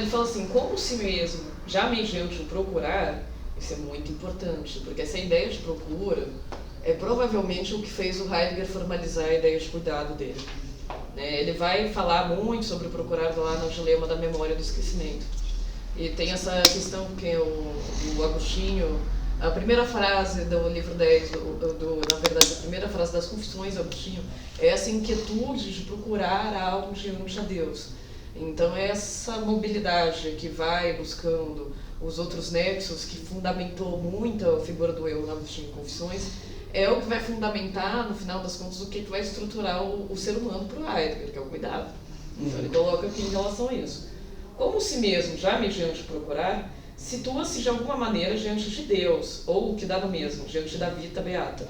fala assim, como si mesmo já me gente o procurar, isso é muito importante, porque essa ideia de procura é provavelmente o que fez o Heidegger formalizar a ideia de cuidado dele. Né? Ele vai falar muito sobre o procurar lá no Dilema da Memória e do Esquecimento. E tem essa questão que o Agostinho A primeira frase do livro 10, na verdade, a primeira frase das Confissões, Agostinho, é essa inquietude de procurar algo diante a Deus. Então, essa mobilidade que vai buscando os outros nexos, que fundamentou muito a figura do eu na Agostinho em Confissões, é o que vai fundamentar, no final das contas, o que vai estruturar o ser humano para o Heidegger, que é o cuidado. Então, ele coloca aqui em relação a isso. Como si mesmo, já mediante procurar, situa-se de alguma maneira diante de Deus, ou o que dá no mesmo, diante da vita beata.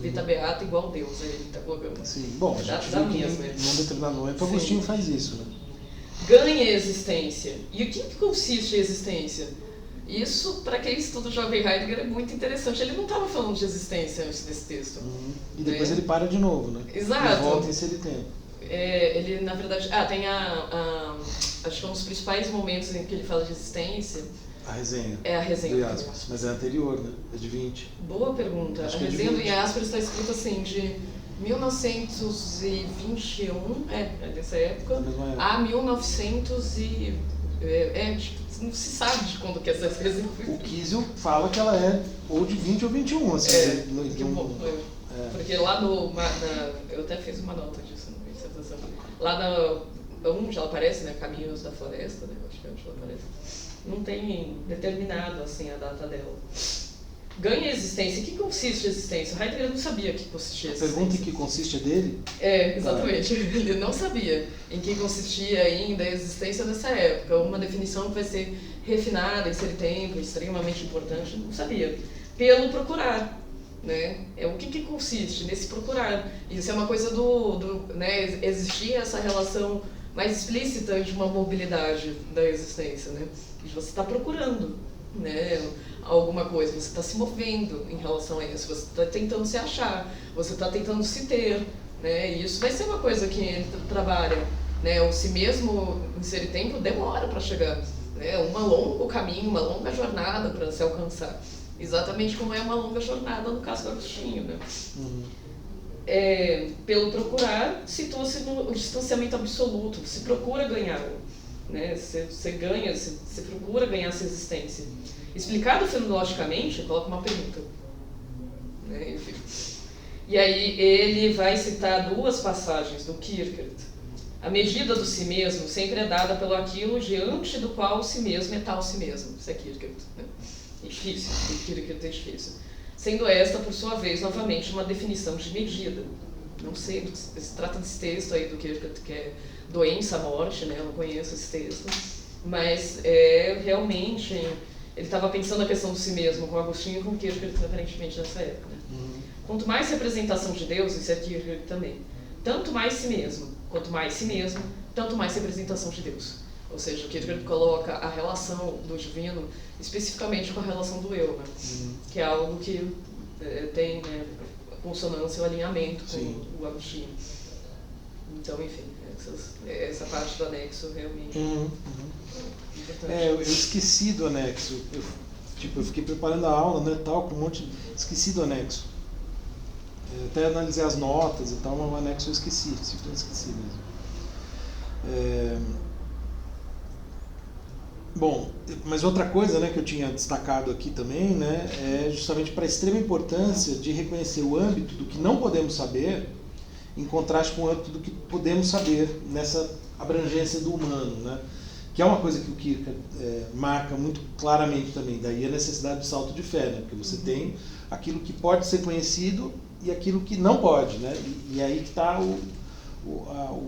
Vita beata igual Deus, aí ele está colocando. Sim, bom, a gente viu que num determinado momento o Agostinho faz isso, né? Ganha existência. E o que consiste a existência? Isso, para quem estuda o jovem Heidegger, é muito interessante. Ele não estava falando de existência antes desse texto. E depois ele para de novo, né? Exato. E volta em ser tempo. Ele, na verdade... tem acho que um dos principais momentos em que ele fala de existência... A resenha. É a resenha do Jaspers, mas é anterior, né? É de 20. Boa pergunta. Acho a que resenha é do Jaspers está escrita assim, de 1921, dessa época, a 1900 e... não se sabe de quando que essa resenha foi. O Kiesel fala que ela é ou de 20 ou 21, assim. Porque lá no... eu até fiz uma nota disso na dissertação. Lá onde ela aparece, né, Caminhos da Floresta, né, acho que é onde ela aparece, não tem determinado assim a data dela. Ganha existência. Em que consiste a existência? O Heidegger não sabia que consistia a existência. A pergunta em que consiste é dele? Exatamente. Ele não sabia em que consistia ainda a existência nessa época. Uma definição que vai ser refinada em ser tempo, extremamente importante, não sabia. Pelo procurar. Né? O que consiste nesse procurar? Isso é uma coisa né, existir essa relação mais explícita de uma mobilidade da existência, né? Você está procurando, né, alguma coisa, você está se movendo em relação a isso, você está tentando se achar, você está tentando se ter, né? E isso vai ser uma coisa que ele trabalha, né? O si mesmo em ser tempo demora para chegar, né? Um longo caminho, uma longa jornada para se alcançar. Exatamente como é uma longa jornada no caso do Agostinho, né? Pelo procurar, situa-se no distanciamento absoluto, se procura ganhar, né? Você ganha, você procura ganhar essa existência. Explicado fenomenologicamente, coloca uma pergunta, né? Enfim. E aí ele vai citar duas passagens do Kierkegaard. A medida do si mesmo sempre é dada pelo aquilo diante do qual o si mesmo é tal si mesmo. Isso é Kierkegaard, né? É difícil, o Kierkegaard é difícil. Sendo esta, por sua vez, novamente, uma definição de medida. Não sei, se trata desse texto aí do Kierkegaard, que é Doença, Morte, né? Eu não conheço esse texto. Mas, realmente, ele estava pensando a questão do si mesmo com Agostinho e com Kierkegaard, aparentemente, nessa época. Né? Quanto mais representação de Deus, isso é Kierkegaard também, tanto mais si mesmo. Quanto mais si mesmo, tanto mais representação de Deus. Ou seja, o Kierkegaard coloca a relação do divino especificamente com a relação do eu, né? Que é algo que tem, né, consonância ou alinhamento com o Agostinho. Então, enfim, essa parte do anexo realmente é importante. Eu esqueci do anexo. Eu fiquei preparando a aula, né, tal, com um monte de... Esqueci do anexo. Até analisei as notas e tal, mas o anexo eu esqueci mesmo. Bom, mas outra coisa, né, que eu tinha destacado aqui também, né, é justamente para a extrema importância de reconhecer o âmbito do que não podemos saber em contraste com o âmbito do que podemos saber nessa abrangência do humano, né, que é uma coisa que o Kierkegaard marca muito claramente também. Daí a necessidade do salto de fé, né, porque você tem aquilo que pode ser conhecido e aquilo que não pode, né, e aí que está o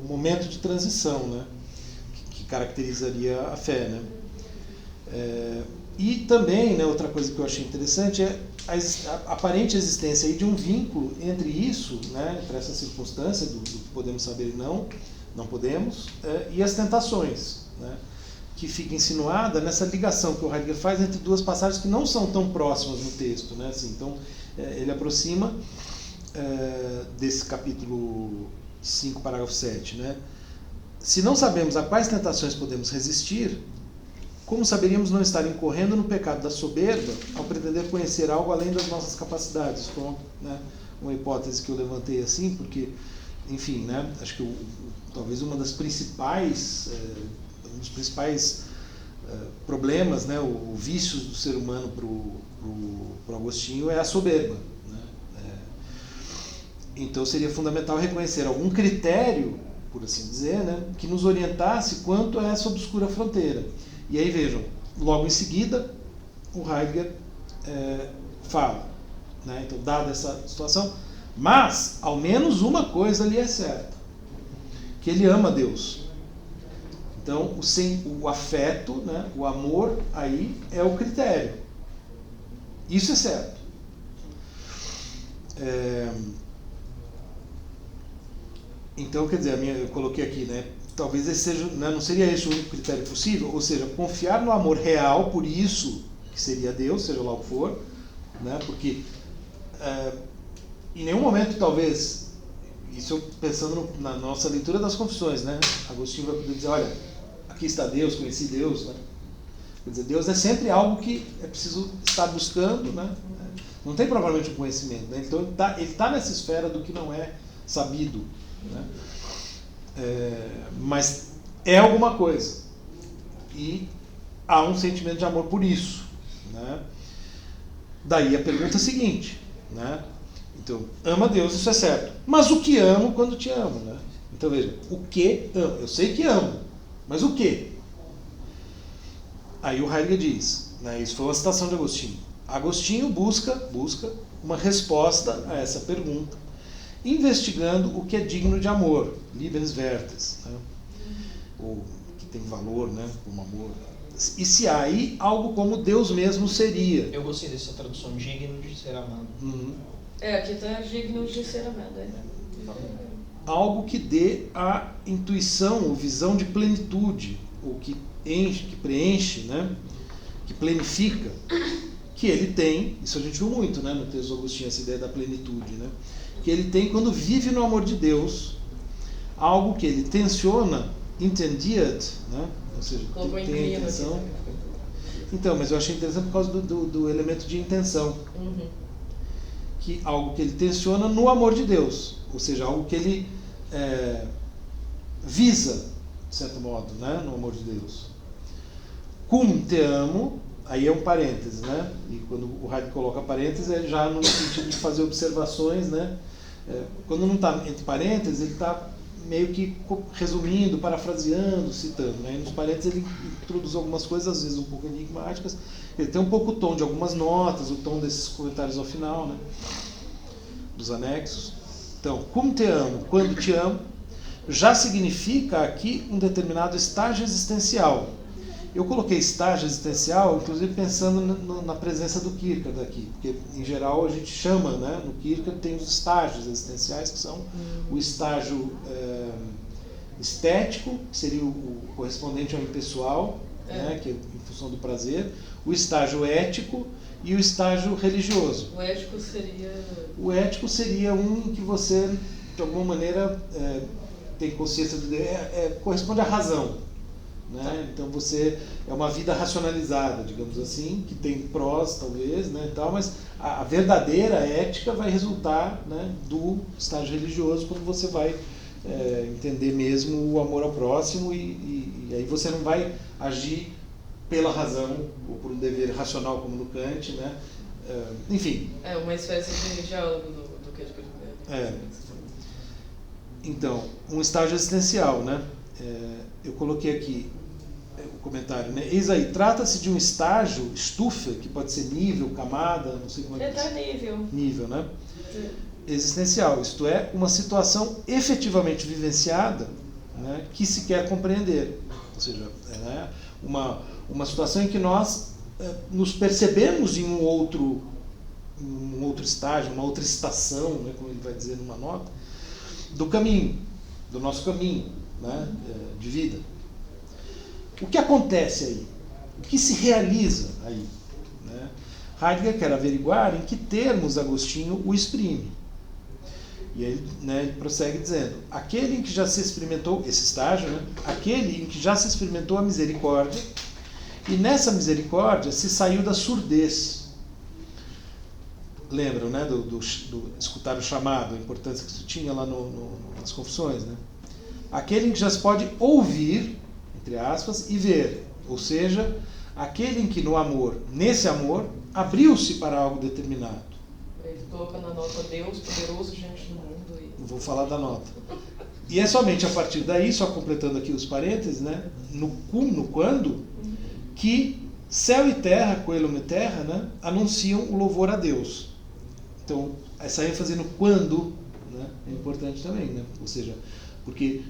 momento de transição, né, que caracterizaria a fé, né. E também, né, outra coisa que eu achei interessante é a aparente existência aí de um vínculo entre isso, né, entre essa circunstância do que podemos saber e não podemos, e as tentações, né, que fica insinuada nessa ligação que o Heidegger faz entre duas passagens que não são tão próximas no texto, né, assim, então ele aproxima desse capítulo 5, parágrafo 7, né, se não sabemos a quais tentações podemos resistir, como saberíamos não estar incorrendo no pecado da soberba ao pretender conhecer algo além das nossas capacidades? Foi uma hipótese que eu levantei assim, porque, enfim, né, acho que talvez uma das principais, um dos principais problemas, né, o vícios do ser humano para o Agostinho é a soberba. Né? Então seria fundamental reconhecer algum critério, por assim dizer, né, que nos orientasse quanto a essa obscura fronteira. E aí vejam, logo em seguida, o Heidegger fala, né, então dada essa situação, mas ao menos uma coisa ali é certa, que ele ama Deus. Então o afeto, né, o amor aí é o critério. Isso é certo. Então, quer dizer, eu coloquei aqui, né, talvez esse seja, né, não seria esse o único critério possível, ou seja, confiar no amor real, por isso que seria Deus, seja lá o que for, né, porque em nenhum momento, talvez, isso eu pensando na nossa leitura das confissões, né, Agostinho vai poder dizer, olha, aqui está Deus, conheci Deus, né? Quer dizer, Deus é sempre algo que é preciso estar buscando, né? Não tem propriamente um conhecimento, né? Então ele tá nessa esfera do que não é sabido, né? Mas é alguma coisa e há um sentimento de amor por isso, né? Daí a pergunta seguinte, né? Então, ama Deus, isso é certo, mas o que amo quando te amo, né? Então veja, o que amo? Eu sei que amo, mas o que? Aí o Heidegger diz, né, isso foi uma citação de Agostinho. Agostinho busca uma resposta a essa pergunta, investigando o que é digno de amor, liebenswertes, né, ou que tem valor, né, como amor. E se há aí algo como Deus mesmo seria. Eu gostei dessa tradução, digno de ser amado. Uhum. Aqui está digno de ser amado. Algo que dê a intuição ou visão de plenitude, ou que enche, que preenche, né? Que plenifica, que ele tem, isso a gente viu muito, né, no texto do Agostinho, essa ideia da plenitude, né? Que ele tem quando vive no amor de Deus, algo que ele tensiona, intendiert, né? Ou seja, tem a intenção. Então, mas eu achei interessante por causa do elemento de intenção. Uhum. Que algo que ele tensiona no amor de Deus, ou seja, algo que ele visa, de certo modo, né, no amor de Deus. Cum te amo, aí é um parêntese, né? E quando o Heidegger coloca parêntese é já no sentido de fazer observações, né? Quando não está entre parênteses, ele está meio que resumindo, parafraseando, citando, né? E nos parênteses ele introduz algumas coisas, às vezes um pouco enigmáticas. Ele tem um pouco o tom de algumas notas, o tom desses comentários ao final, né? Dos anexos. Então, cum te amo, quando te amo, já significa aqui um determinado estágio existencial. Eu coloquei estágio existencial, inclusive pensando na presença do Kierkegaard aqui, porque em geral a gente chama, né, no Kierkegaard tem os estágios existenciais, que são o estágio estético, que seria o correspondente ao impessoal, né, que é em função do prazer, o estágio ético e o estágio religioso. O ético seria... O ético seria um em que você, de alguma maneira, tem consciência de corresponde à razão. Né? Então você é uma vida racionalizada, digamos assim, que tem prós talvez, né, e tal, mas a verdadeira ética vai resultar, né, do estágio religioso, quando você vai entender mesmo o amor ao próximo e aí você não vai agir pela razão ou por um dever racional como no Kant, né? Enfim. É uma espécie de diálogo do Kierkegaard. Então, um estágio existencial, né? Eu coloquei aqui o comentário, né? Eis aí, trata-se de um estágio, estufa, que pode ser nível, camada, não sei como é que é. Nível, né? Existencial, isto é, uma situação efetivamente vivenciada, né, que se quer compreender. Ou seja, uma situação em que nós nos percebemos em um outro estágio, uma outra estação, né, como ele vai dizer numa nota, do caminho, do nosso caminho, né, de vida. O que acontece aí? O que se realiza aí? Né? Heidegger quer averiguar em que termos Agostinho o exprime. E aí, né, ele prossegue dizendo, aquele em que já se experimentou, esse estágio, né, aquele em que já se experimentou a misericórdia, e nessa misericórdia se saiu da surdez. Lembram, né, do escutar o chamado, a importância que isso tinha lá nas confissões, né? Aquele em que já se pode ouvir, entre aspas, e ver. ou seja, aquele em que no amor, nesse amor, abriu-se para algo determinado. Ele coloca na nota Deus, poderoso diante do mundo. Vou falar da nota. E é somente a partir daí, só completando aqui os parênteses, né, no quando, que céu e terra, coelho e terra, né, anunciam o louvor a Deus. Então, essa ênfase no quando, né, é importante também, né? Ou seja, porque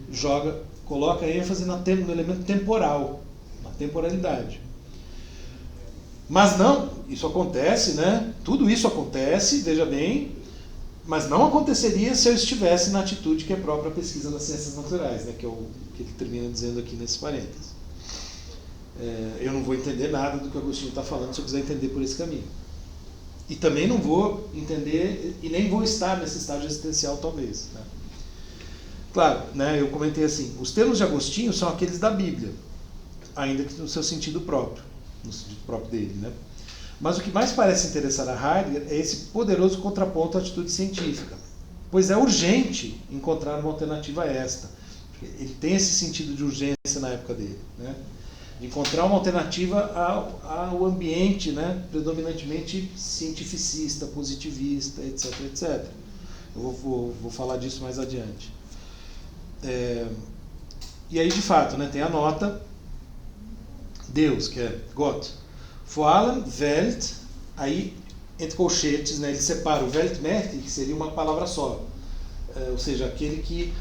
coloca ênfase no elemento temporal, na temporalidade. Mas não, isso acontece, né? Tudo isso acontece, veja bem, mas não aconteceria se eu estivesse na atitude que é própria à pesquisa nas ciências naturais, né? Que é o que ele termina dizendo aqui nesse parênteses. Eu não vou entender nada do que o Agostinho está falando se eu quiser entender por esse caminho. E também não vou entender e nem vou estar nesse estágio existencial, talvez, né? Claro, né, eu comentei assim, os termos de Agostinho são aqueles da Bíblia, ainda que no seu sentido próprio, no sentido próprio dele, né? Mas o que mais parece interessar a Heidegger é esse poderoso contraponto à atitude científica, pois é urgente encontrar uma alternativa a esta. Ele tem esse sentido de urgência na época dele, né? De encontrar uma alternativa ao ambiente, né, predominantemente cientificista, positivista, etc, etc. Eu vou falar disso mais adiante. E aí, de fato, né, tem a nota Deus, que é Gott. Vor allem Welt, aí entre colchetes, né, ele separa o Weltmächtig, que seria uma palavra só. Ou seja, aquele que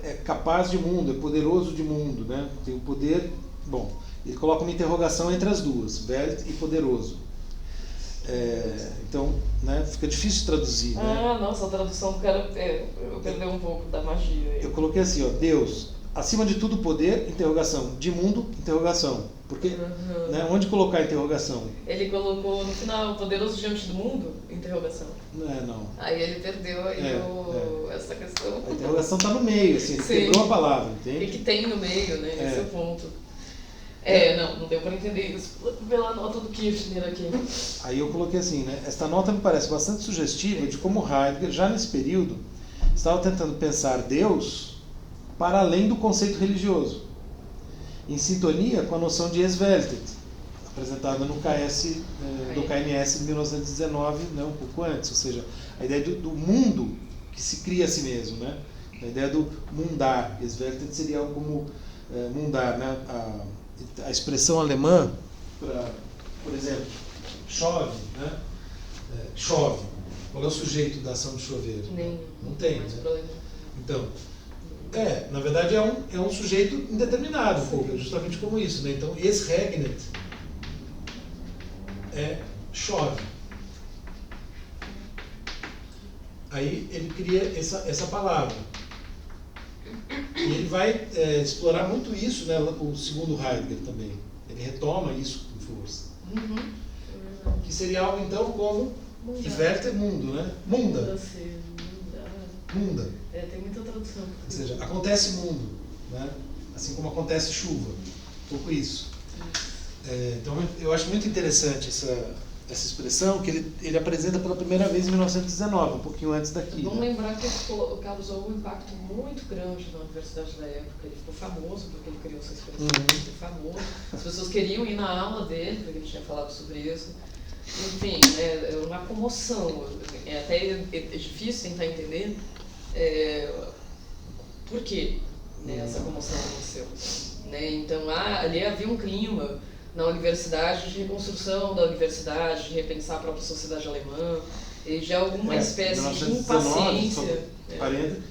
é capaz de mundo, é poderoso de mundo, né, tem o poder. Bom, ele coloca uma interrogação entre as duas, Welt e poderoso. Então, né, fica difícil de traduzir. Né? Nossa, a tradução eu perdi um pouco da magia aí. Eu coloquei assim, ó, Deus, acima de tudo poder, interrogação, de mundo, interrogação. Porque, né, onde colocar a interrogação? Ele colocou no final, poderoso diante do mundo, interrogação. Não. Aí ele perdeu aí essa questão. A interrogação está no meio, assim, ele quebrou a palavra, entende? E que tem no meio, né, esse é o ponto. Não deu para entender isso pela nota do Kirchner aqui. Aí eu coloquei assim, né? Esta nota me parece bastante sugestiva de como Heidegger, já nesse período, estava tentando pensar Deus para além do conceito religioso, em sintonia com a noção de Esweltet, apresentada no do KNS de 1919, né, um pouco antes, ou seja, a ideia do mundo que se cria a si mesmo, né? A ideia do mundar. Esweltet seria algo como mundar, né? A expressão alemã para, por exemplo, chove, né? Chove. Qual é o sujeito da ação de chover? Não tem, né? Então, na verdade é um sujeito indeterminado, justamente como isso, né? Então, es regnet chove. Aí ele cria essa palavra. E ele vai explorar muito isso, né, o segundo Heidegger também. Ele retoma isso com força. Que seria algo, então, como Werther mundo, né? Munda. Munda. Tem muita tradução. Ou seja, acontece mundo, né? Assim como acontece chuva. Um pouco isso. Então, eu acho muito interessante essa expressão que ele apresenta pela primeira vez em 1919, um pouquinho antes daqui. Vamos lembrar que ele causou um impacto muito grande na universidade da época. Ele ficou famoso porque ele criou essa expressão. Ele ficou famoso. As pessoas queriam ir na aula dele, porque ele tinha falado sobre isso. Enfim, é uma comoção. Até difícil tentar entender por que essa comoção aconteceu. Então, ali havia um clima na universidade, de reconstrução da universidade, de repensar a própria sociedade alemã, e já alguma espécie de impaciência.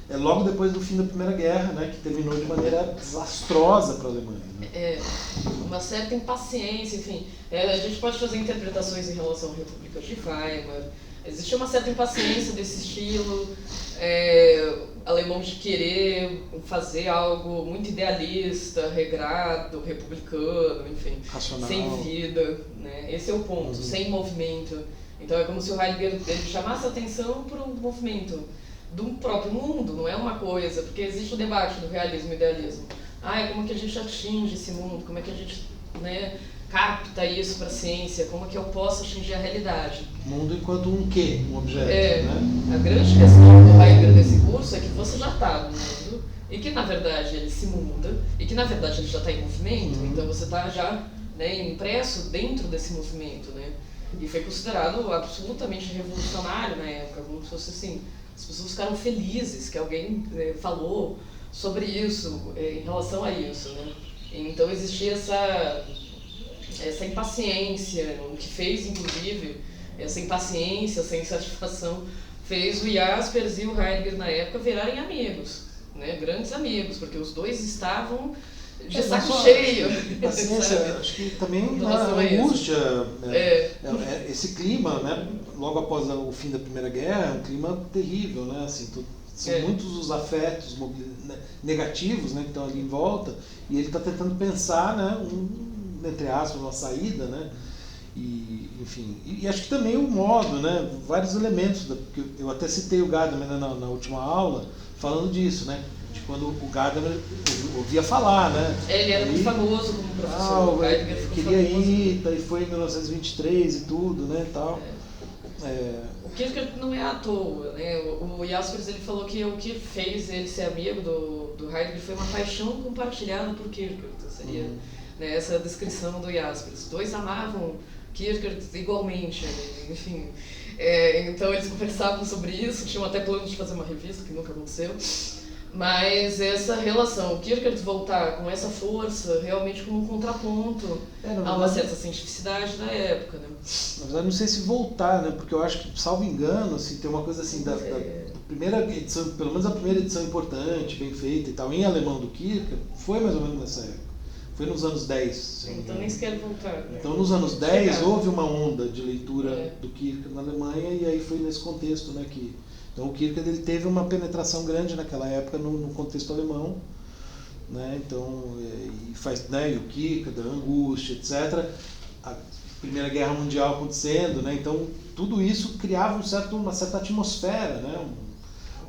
Logo depois do fim da Primeira Guerra, né, que terminou de maneira desastrosa para a Alemanha. Né? Uma certa impaciência, enfim. A gente pode fazer interpretações em relação à República de Weimar. Existia uma certa impaciência desse estilo alemão de querer fazer algo muito idealista, regrado, republicano, enfim, racional, sem vida, né? Esse é o ponto, sem movimento. Então é como se o Heidegger chamasse a atenção para o movimento do próprio mundo, não é uma coisa, porque existe o debate do realismo e idealismo. Como que a gente atinge esse mundo, como é que a gente, né, capta isso para a ciência, como que eu posso atingir a realidade. Mundo enquanto um objeto, né? A grande questão do Heidegger desse curso é que você já está no mundo, e que na verdade ele se muda, e que na verdade ele já está em movimento, então você está já né, impresso dentro desse movimento, né? E foi considerado absolutamente revolucionário na época, como se fosse assim, as pessoas ficaram felizes que alguém falou sobre isso, em relação a isso, né? Então existia essa impaciência, o que fez, inclusive, essa impaciência, essa insatisfação, fez o Jaspers e o Heidegger na época virarem amigos, né? Grandes amigos, porque os dois estavam de saco cheio. Paciência, acho que também a angústia, esse clima, né? Logo após o fim da Primeira Guerra, é um clima terrível, né? Assim, são muitos os afetos negativos, né, que estão ali em volta, e ele está tentando pensar, né, entre aspas, uma saída, né? E, enfim, e acho que também o modo, né, vários elementos, porque eu até citei o Gadamer, né, na última aula, falando disso, né, de quando o Gadamer ouvia falar, né. Ele era muito famoso como professor. Ele queria ir, e foi em 1923 e tudo, né, tal. O Kierkegaard não é à toa, né? O Jaspers, ele falou que o que fez ele ser amigo do Heidegger foi uma paixão compartilhada por Kierkegaard. Seria, né, essa descrição do Jaspers. Os dois amavam Kierkegaard igualmente, né? Enfim. Então eles conversavam sobre isso, tinham até planos de fazer uma revista, que nunca aconteceu. Mas essa relação, o Kierkegaard voltar com essa força, realmente como um contraponto a uma certa cientificidade da época, né? Na verdade, não sei se voltar, né? Porque eu acho que, salvo engano, assim, tem uma coisa assim, da primeira edição, pelo menos a primeira edição importante, bem feita e tal, em alemão do Kierkegaard, foi mais ou menos nessa época. Foi nos anos 10. Então nem sequer voltar. Né? Então nos anos 10 houve uma onda de leitura do Kierkegaard na Alemanha, e aí foi nesse contexto, né, que... Então o Kierkegaard, ele teve uma penetração grande naquela época no contexto alemão, né? Então, e faz, né, e o Kierkegaard, a angústia, etc. A Primeira Guerra Mundial acontecendo, né? Então tudo isso criava uma certa atmosfera, né?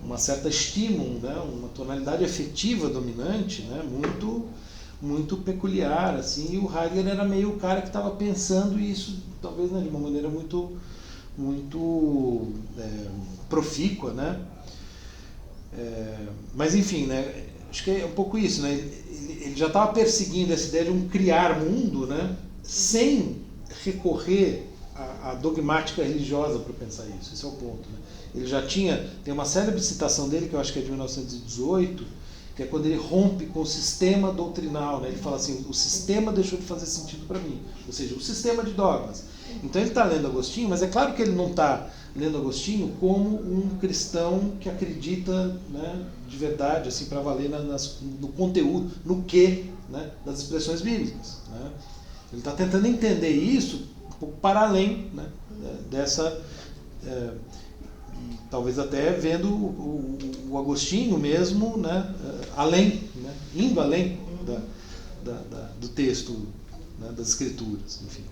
Uma certa estímulo, né? Uma tonalidade afetiva dominante, né? Muito peculiar, assim. E o Heidegger era meio o cara que estava pensando isso, talvez, né, de uma maneira muito profícua, né? Mas enfim, né? Acho que é um pouco isso, né? Ele já estava perseguindo essa ideia de um criar mundo, né? Sem recorrer à dogmática religiosa para pensar isso. Esse é o ponto, né? Ele já tem uma célebre citação dele, que eu acho que é de 1918, que é quando ele rompe com o sistema doutrinal, né? Ele fala assim: o sistema deixou de fazer sentido para mim, ou seja, o sistema de dogmas. Então ele está lendo Agostinho, mas é claro que ele não está lendo Agostinho como um cristão que acredita, né, de verdade, assim, para valer no conteúdo, no quê, né, das expressões bíblicas, né? Ele está tentando entender isso um pouco para além, né, dessa... talvez até vendo o Agostinho mesmo, né, além, né, indo além do texto, né, das escrituras, enfim.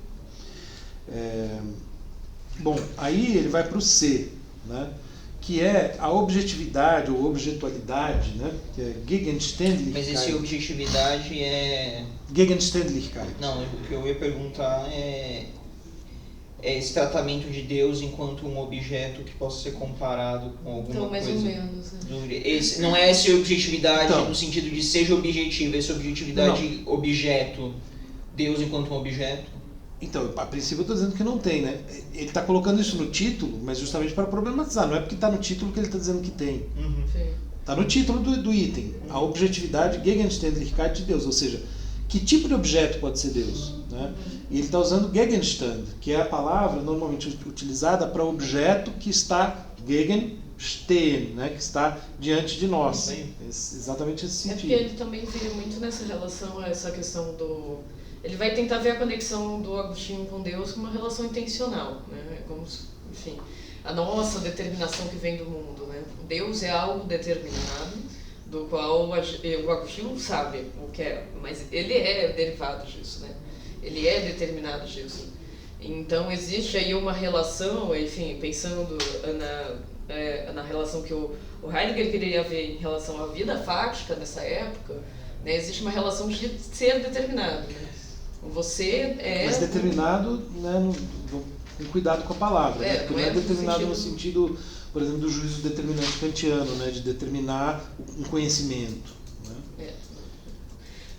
Bom, aí ele vai para o C, né, que é a objetividade ou objetualidade, né, que é Gegenständlichkeit. Mas esse objetividade é... Gegenständlichkeit. Não, o que eu ia perguntar é esse tratamento de Deus enquanto um objeto que possa ser comparado com alguma mais coisa. Ou menos, né? Não é essa objetividade então, no sentido de seja objetivo, essa objetividade objeto, Deus enquanto um objeto. Então, a princípio eu estou dizendo que não tem, né? Ele está colocando isso no título, mas justamente para problematizar. Não é porque está no título que ele está dizendo que tem. Está no título do item. A objetividade Gegenständlichkeit de Deus, ou seja, que tipo de objeto pode ser Deus, né? E ele está usando Gegenstand, que é a palavra normalmente utilizada para objeto que está gegenstehen, né? Que está diante de nós. Exatamente esse sentido. É porque ele também vira muito nessa relação, essa questão do... Ele vai tentar ver a conexão do Agostinho com Deus como uma relação intencional, né? Como, enfim, a nossa determinação que vem do mundo, né? Deus é algo determinado, do qual o Agostinho não sabe o que é, mas ele é derivado disso, né? Ele é determinado disso. Então existe aí uma relação, enfim, pensando na relação que o Heidegger queria ver em relação à vida fática nessa época, né? Existe uma relação de ser determinado, né? Você é... Mas determinado, né, com cuidado com a palavra, né? Porque não é determinado no sentido, por exemplo, do juízo determinante kantiano, né, de determinar um conhecimento, né?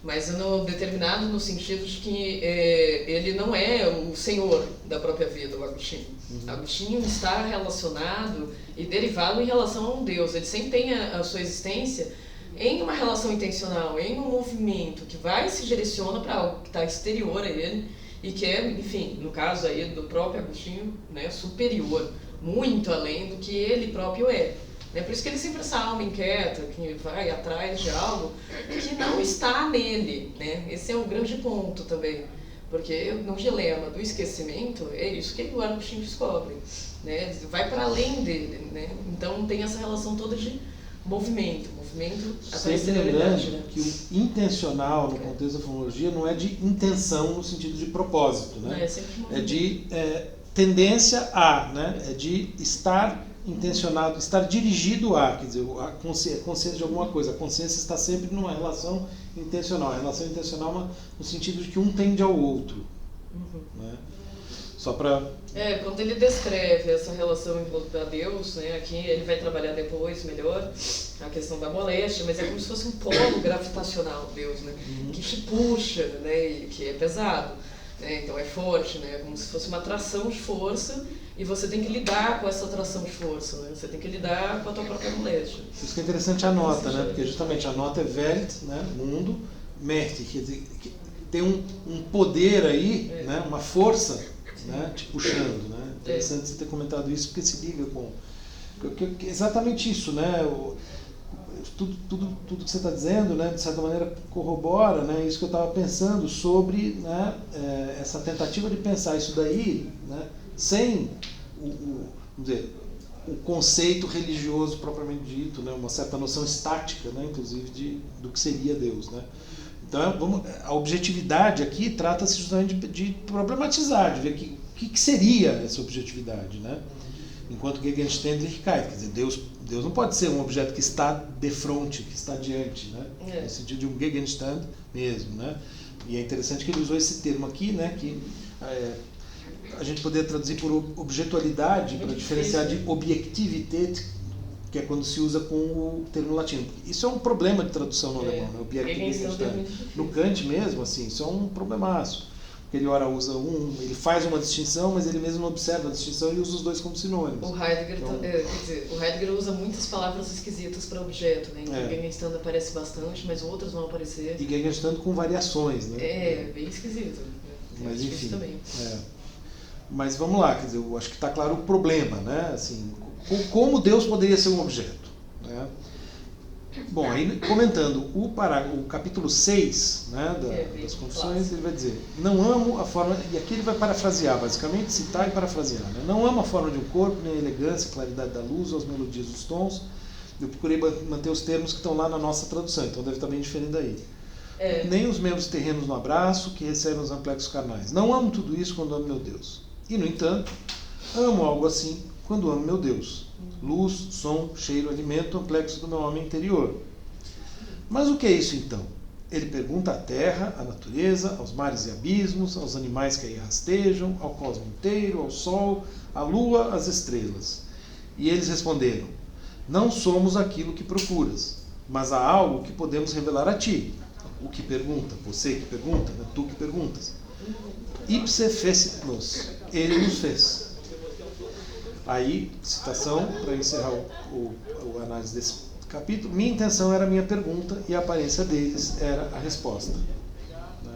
mas determinado no sentido de que ele não é o senhor da própria vida, o Agostinho. Agostinho está relacionado e derivado em relação a um Deus. Ele sempre tem a sua existência em uma relação intencional, em um movimento que se direciona para algo que está exterior a ele e que é, enfim, no caso aí do próprio Agostinho, né, superior, muito além do que ele próprio é. Por isso que ele sempre essa alma inquieta, que vai atrás de algo que não está nele, né? Esse é um grande ponto também, porque no dilema do esquecimento é isso que o Agostinho descobre, né? Vai para além dele, né? Então tem essa relação toda de movimento até a exterioridade, né? Que o intencional no contexto da fonologia não é de intenção no sentido de propósito, né? É de tendência a, né? É de estar intencionado, estar dirigido a, quer dizer, a consciência de alguma coisa. A consciência está sempre numa relação intencional. A relação intencional no sentido de que um tende ao outro. Né? Só para... quando ele descreve essa relação envolvida a Deus, né, aqui ele vai trabalhar depois melhor a questão da moléstia, mas é como se fosse um polo gravitacional, Deus, né, que te puxa, né, e que é pesado, né, então é forte, né, como se fosse uma atração de força, e você tem que lidar com essa atração de força, né, você tem que lidar com a tua própria moléstia. Isso que é interessante a nota, né, porque justamente a nota é Welt, né, mundo, Mächtig, quer dizer, que tem um poder aí, né, uma força, né, te puxando, né? Interessante você ter comentado isso, porque se liga com exatamente isso, né? Tudo que você está dizendo, né, de certa maneira corrobora, né, isso que eu estava pensando sobre, né, essa tentativa de pensar isso daí, né, sem vamos dizer, o conceito religioso propriamente dito, né, uma certa noção estática, né, inclusive do que seria Deus, né? Então, a objetividade aqui trata-se justamente de problematizar, de ver o que seria essa objetividade, né? Enquanto Gegenständlichkeit, quer dizer, Deus não pode ser um objeto que está de frente, que está diante, né? No sentido de um Gegenstand mesmo, né? E é interessante que ele usou esse termo aqui, né? Que a gente poderia traduzir por objetualidade, para diferenciar de Objektivität, que é quando se usa com o termo latino. Isso é um problema de tradução no alemão, né? No Kant mesmo, assim, isso é um problemaço. Porque ele ora usa ele faz uma distinção, mas ele mesmo não observa a distinção e usa os dois como sinônimos. O Heidegger, o Heidegger usa muitas palavras esquisitas para objeto, né? Então Gegenstand aparece bastante, mas outras vão aparecer. E Gegenstand com variações, né? Bem esquisito. Mas enfim. Também. Mas vamos lá, quer dizer, eu acho que está claro o problema, né? Assim, como Deus poderia ser um objeto, né? Bom, aí comentando o capítulo 6, né, das Confissões, ele vai dizer: não amo a forma, e aqui ele vai parafrasear, basicamente, citar e parafrasear, né? Não amo a forma de um corpo, nem a elegância, a claridade da luz, ou as melodias dos tons. Eu procurei manter os termos que estão lá na nossa tradução, então deve estar bem diferente daí. Nem os membros terrenos no abraço, que recebem os amplexos carnais. Não amo tudo isso quando amo meu Deus. E, no entanto, amo algo assim quando amo meu Deus. Luz, som, cheiro, alimento, amplexo do meu homem interior. Mas o que é isso então? Ele pergunta à terra, à natureza, aos mares e abismos, aos animais que aí rastejam, ao cosmos inteiro, ao sol, à lua, às estrelas. E eles responderam: não somos aquilo que procuras, mas há algo que podemos revelar a ti. O que pergunta? Você que pergunta, né? Tu que perguntas. Ipse fecit nos. Ele nos fez. Aí, citação, para encerrar a análise desse capítulo: minha intenção era a minha pergunta e a aparência deles era a resposta.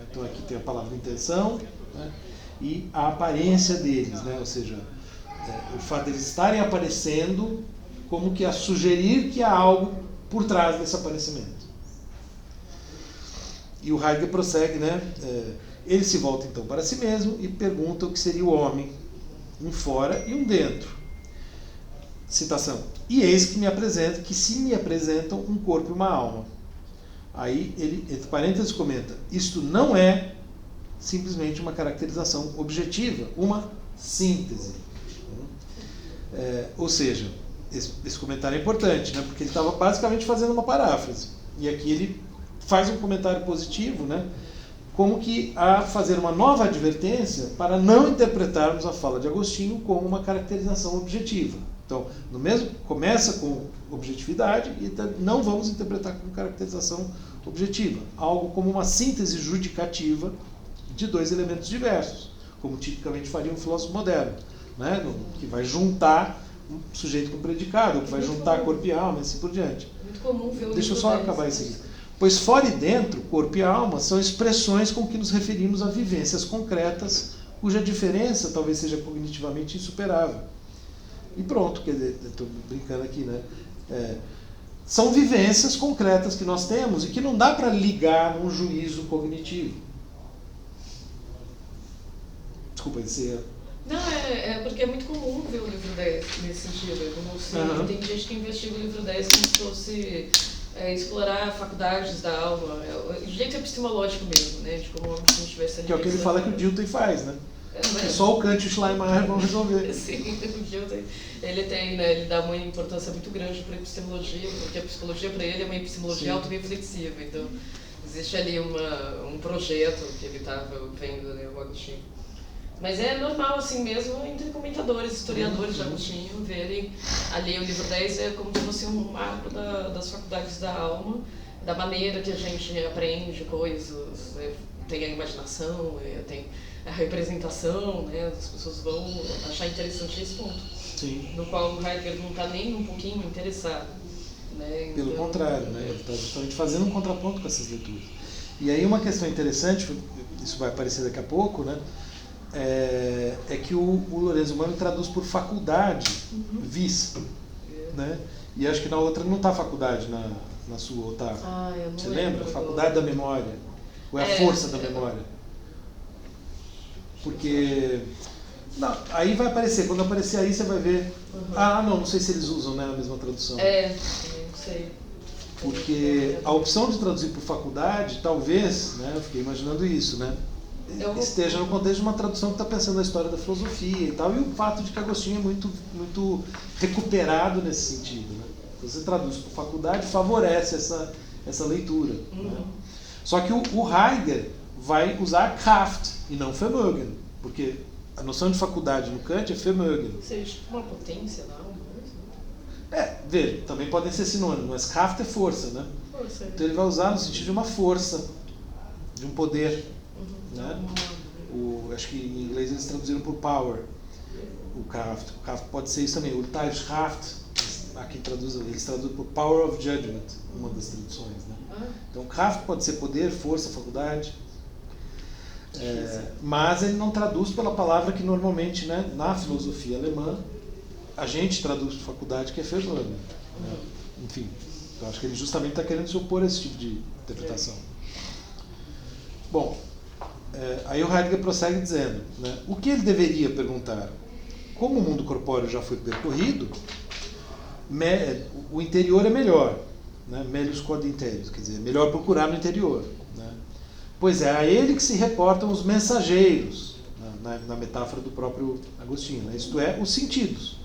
Então aqui tem a palavra intenção, né, e a aparência deles, né, ou seja, o fato deles estarem aparecendo como que a sugerir que há algo por trás desse aparecimento. E o Heidegger prossegue, né, ele se volta então para si mesmo e pergunta o que seria o homem, um fora e um dentro. Citação: e eis que se me apresentam um corpo e uma alma. Aí ele, entre parênteses, comenta: isto não é simplesmente uma caracterização objetiva, uma síntese. Ou seja, esse comentário é importante, né, porque ele estava basicamente fazendo uma paráfrase. E aqui ele faz um comentário positivo, né, como que a fazer uma nova advertência para não interpretarmos a fala de Agostinho como uma caracterização objetiva. Então, começa com objetividade e não vamos interpretar como caracterização objetiva. Algo como uma síntese judicativa de dois elementos diversos, como tipicamente faria um filósofo moderno, né? Que vai juntar um sujeito com predicado, que vai juntar corpo e alma, e assim por diante. Muito comum ver o Deixa eu livro só 10, acabar isso aqui. Pois fora e dentro, corpo e alma são expressões com que nos referimos a vivências concretas, cuja diferença talvez seja cognitivamente insuperável. E pronto, quer dizer, estou brincando aqui, né? São vivências concretas que nós temos e que não dá para ligar num juízo cognitivo. Desculpa dizer. Não, porque é muito comum ver o livro 10 nesse sentido. Como se, tem gente que investiga o livro 10 como se fosse explorar faculdades da alma, o jeito epistemológico mesmo, né? De como se não tivesse ali. Que é o que ele fala que o Dilthey faz, né? É só o Kant e o Schleiermacher vão resolver. Sim, o Dilthey, ele dá uma importância muito grande para a epistemologia, porque a psicologia para ele é uma epistemologia autorreflexiva. Então, existe ali um projeto que ele estava vendo, né, o Agostinho. Mas é normal, assim mesmo, entre comentadores, historiadores de Agostinho, verem ali o livro 10 é como se fosse um marco das faculdades da alma, da maneira que a gente aprende coisas, tem a imaginação, tem a representação, né? As pessoas vão achar interessante esse ponto. Sim. No qual o Heidegger não está nem um pouquinho interessado. Né? Então, pelo contrário, né? Ele está justamente fazendo um contraponto com essas leituras. E aí uma questão interessante, isso vai aparecer daqui a pouco, né? É que o Lorenzo Mano traduz por faculdade, vis, né? E acho que na outra não está faculdade na sua, ou tá? eu não Você lembro lembra? Faculdade da memória. Ou é a força da memória? Porque... Não, aí vai aparecer. Quando aparecer aí, você vai ver... não sei se eles usam, né, a mesma tradução. Não sei. Porque a opção de traduzir por faculdade, talvez, né, eu fiquei imaginando isso, né, esteja no contexto de uma tradução que está pensando na história da filosofia e tal, e o fato de que Agostinho é muito, muito recuperado nesse sentido. Né? Você traduz por faculdade, favorece essa leitura. Né? Só que o Heidegger vai usar Kraft e não Vermögen, porque a noção de faculdade no Kant é Vermögen. Seja uma potência na alma. Veja, também podem ser sinônimos, mas Kraft é força, né? Força. Então ele vai usar no sentido de uma força, de um poder. Né? Acho que em inglês eles traduziram por power, o Kraft. O Kraft pode ser isso também. O Urteilskraft, aqui eles traduzem por power of judgment, uma das traduções. Né? Então Kraft pode ser poder, força, faculdade. Mas ele não traduz pela palavra que normalmente, né, na filosofia alemã a gente traduz por faculdade, que é Vermögen. Né? Enfim, eu acho que ele justamente está querendo se opor a esse tipo de interpretação. Bom, aí o Heidegger prossegue dizendo, né, o que ele deveria perguntar? Como o mundo corpóreo já foi percorrido, o interior é melhor, né, melius quod interior, quer dizer, melhor procurar no interior. Né? Pois é a ele que se reportam os mensageiros, né, na metáfora do próprio Agostinho, né, isto é, os sentidos.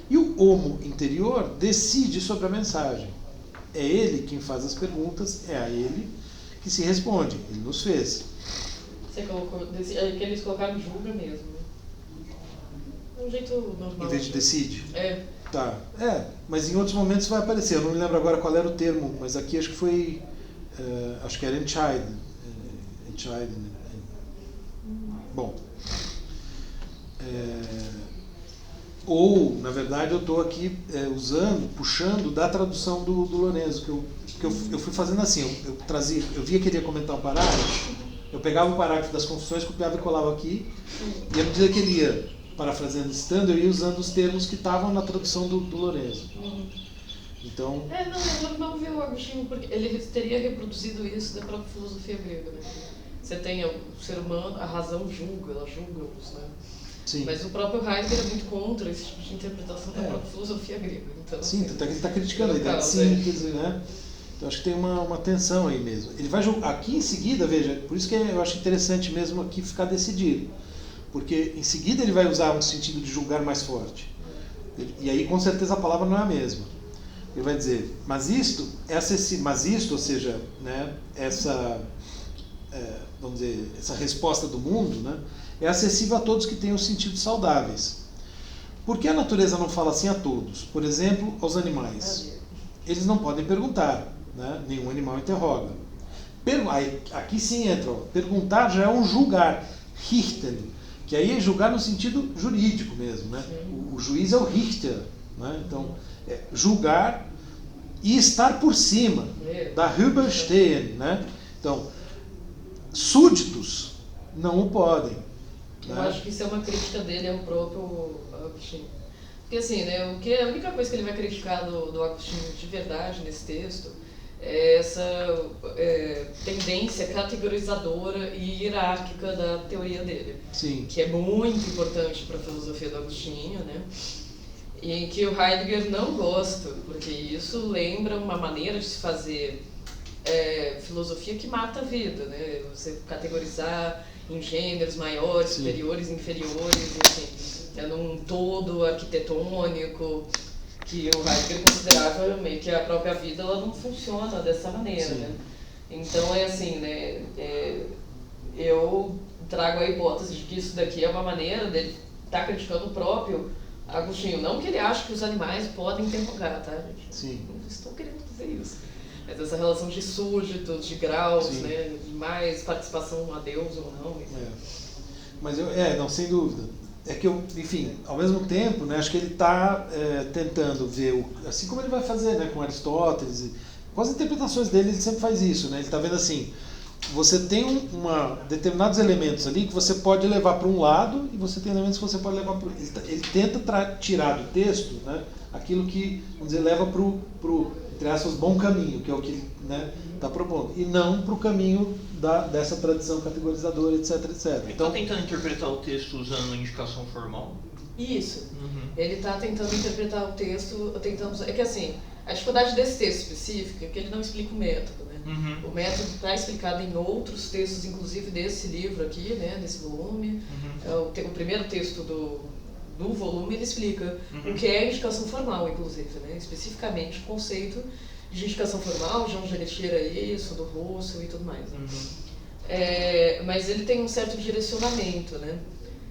E o homo interior decide sobre a mensagem. É ele quem faz as perguntas, é a ele que se responde. Ele nos fez. Você colocou, que eles colocaram julga mesmo. É um jeito normal. Em vez de decide? Tá. Mas em outros momentos vai aparecer. Eu não me lembro agora qual era o termo, mas aqui acho que foi... acho que era entscheid. Bom. Ou, na verdade, eu estou aqui puxando da tradução do Lorenzo, que eu fui fazendo assim, eu via que ele ia comentar um parágrafo, eu pegava o parágrafo das Confissões, copiava e colava aqui, e à medida que ele ia parafraseando, citando, eu ia usando os termos que estavam na tradução do Lorenzo. Então... não ver o Agostinho, porque ele teria reproduzido isso da própria filosofia grega. Né? Você tem o ser humano, a razão julga, ela julga-os, né? Sim. Mas o próprio Heidegger é muito contra esse tipo de interpretação da própria filosofia grega. Então, sim, até que ele está criticando a ideia de síntese, né? Então acho que tem uma tensão aí mesmo. Ele vai julgar, aqui em seguida, veja, por isso que eu acho interessante mesmo aqui ficar decidido. Porque em seguida ele vai usar um sentido de julgar mais forte. E aí com certeza a palavra não é a mesma. Ele vai dizer, mas isto é acessível, ou seja, né, vamos dizer, essa resposta do mundo, né, é acessível a todos que tenham sentidos saudáveis. Por que a natureza não fala assim a todos? Por exemplo, aos animais. Eles não podem perguntar, né? Nenhum animal interroga. aqui sim entra, ó, perguntar já é um julgar, richten, que aí é julgar no sentido jurídico mesmo, né? O juiz é o Richter, né? Então, julgar e estar por cima, darüber stehen, né? Então, súditos não o podem. Eu acho que isso é uma crítica dele ao próprio Agostinho. Porque assim, né, a única coisa que ele vai criticar do Agostinho de verdade nesse texto é essa tendência categorizadora e hierárquica da teoria dele. Sim. Que é muito importante para a filosofia do Agostinho, né? E que o Heidegger não gosta, porque isso lembra uma maneira de se fazer filosofia que mata a vida, né? Você categorizar em gêneros maiores, Sim. superiores, inferiores, enfim, num todo arquitetônico, que o Heidegger considerava meio que a própria vida ela não funciona dessa maneira, né? Então é assim, né? Eu trago a hipótese de que isso daqui é uma maneira dele estar criticando o próprio Agostinho. Não que ele ache que os animais podem interrogar, tá, gente? Sim. Não estou querendo dizer isso. Mas essa relação de súditos, de graus, Sim. né? De mais participação a Deus ou não. Enfim. Mas não, sem dúvida. É que enfim, ao mesmo tempo, né, acho que ele está tentando ver, assim como ele vai fazer, né, com Aristóteles, e com as interpretações dele ele sempre faz isso, né? Ele está vendo assim, você tem determinados elementos ali que você pode levar para um lado e você tem elementos que você pode levar para o outro. Ele tenta tirar do texto, né, aquilo que, vamos dizer, leva para o, entre aspas, bom caminho, que é o que ele está propondo, e não para o caminho dessa tradição categorizadora, etc, etc. Ele está tentando interpretar o texto usando indicação formal? Isso. Ele está tentando interpretar o texto, é que assim, a dificuldade desse texto específico é que ele não explica o método, né? O método está explicado em outros textos, inclusive desse livro aqui, né, desse volume. O primeiro texto do volume ele explica o que é indicação formal, inclusive, né? Especificamente o conceito de indicação formal, de onde ele tira isso, do Russell e tudo mais. Né? Mas ele tem um certo direcionamento, né?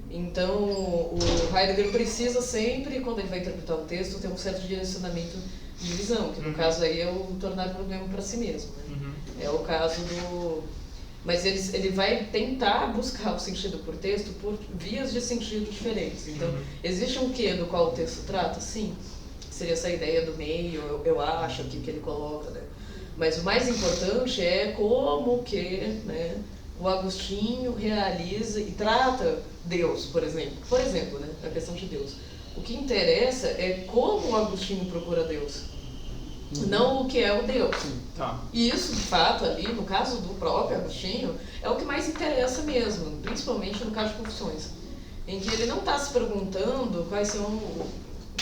Então o Heidegger precisa sempre, quando ele vai interpretar um texto, ter um certo direcionamento de visão, que no caso aí é o tornar o problema para si mesmo. Né? É o caso do... Mas ele vai tentar buscar o sentido por texto por vias de sentido diferentes. Então, existe um quê do qual o texto trata? Sim. Seria essa ideia do meio, eu acho, aqui que ele coloca, né? Mas o mais importante é como que, né, o Agostinho realiza e trata Deus, por exemplo. Por exemplo, né, a questão de Deus. O que interessa é como o Agostinho procura Deus, não o que é o Deus. Tá. E isso, de fato, ali, no caso do próprio Agostinho, é o que mais interessa mesmo, principalmente no caso de Confissões, em que ele não está se perguntando quais são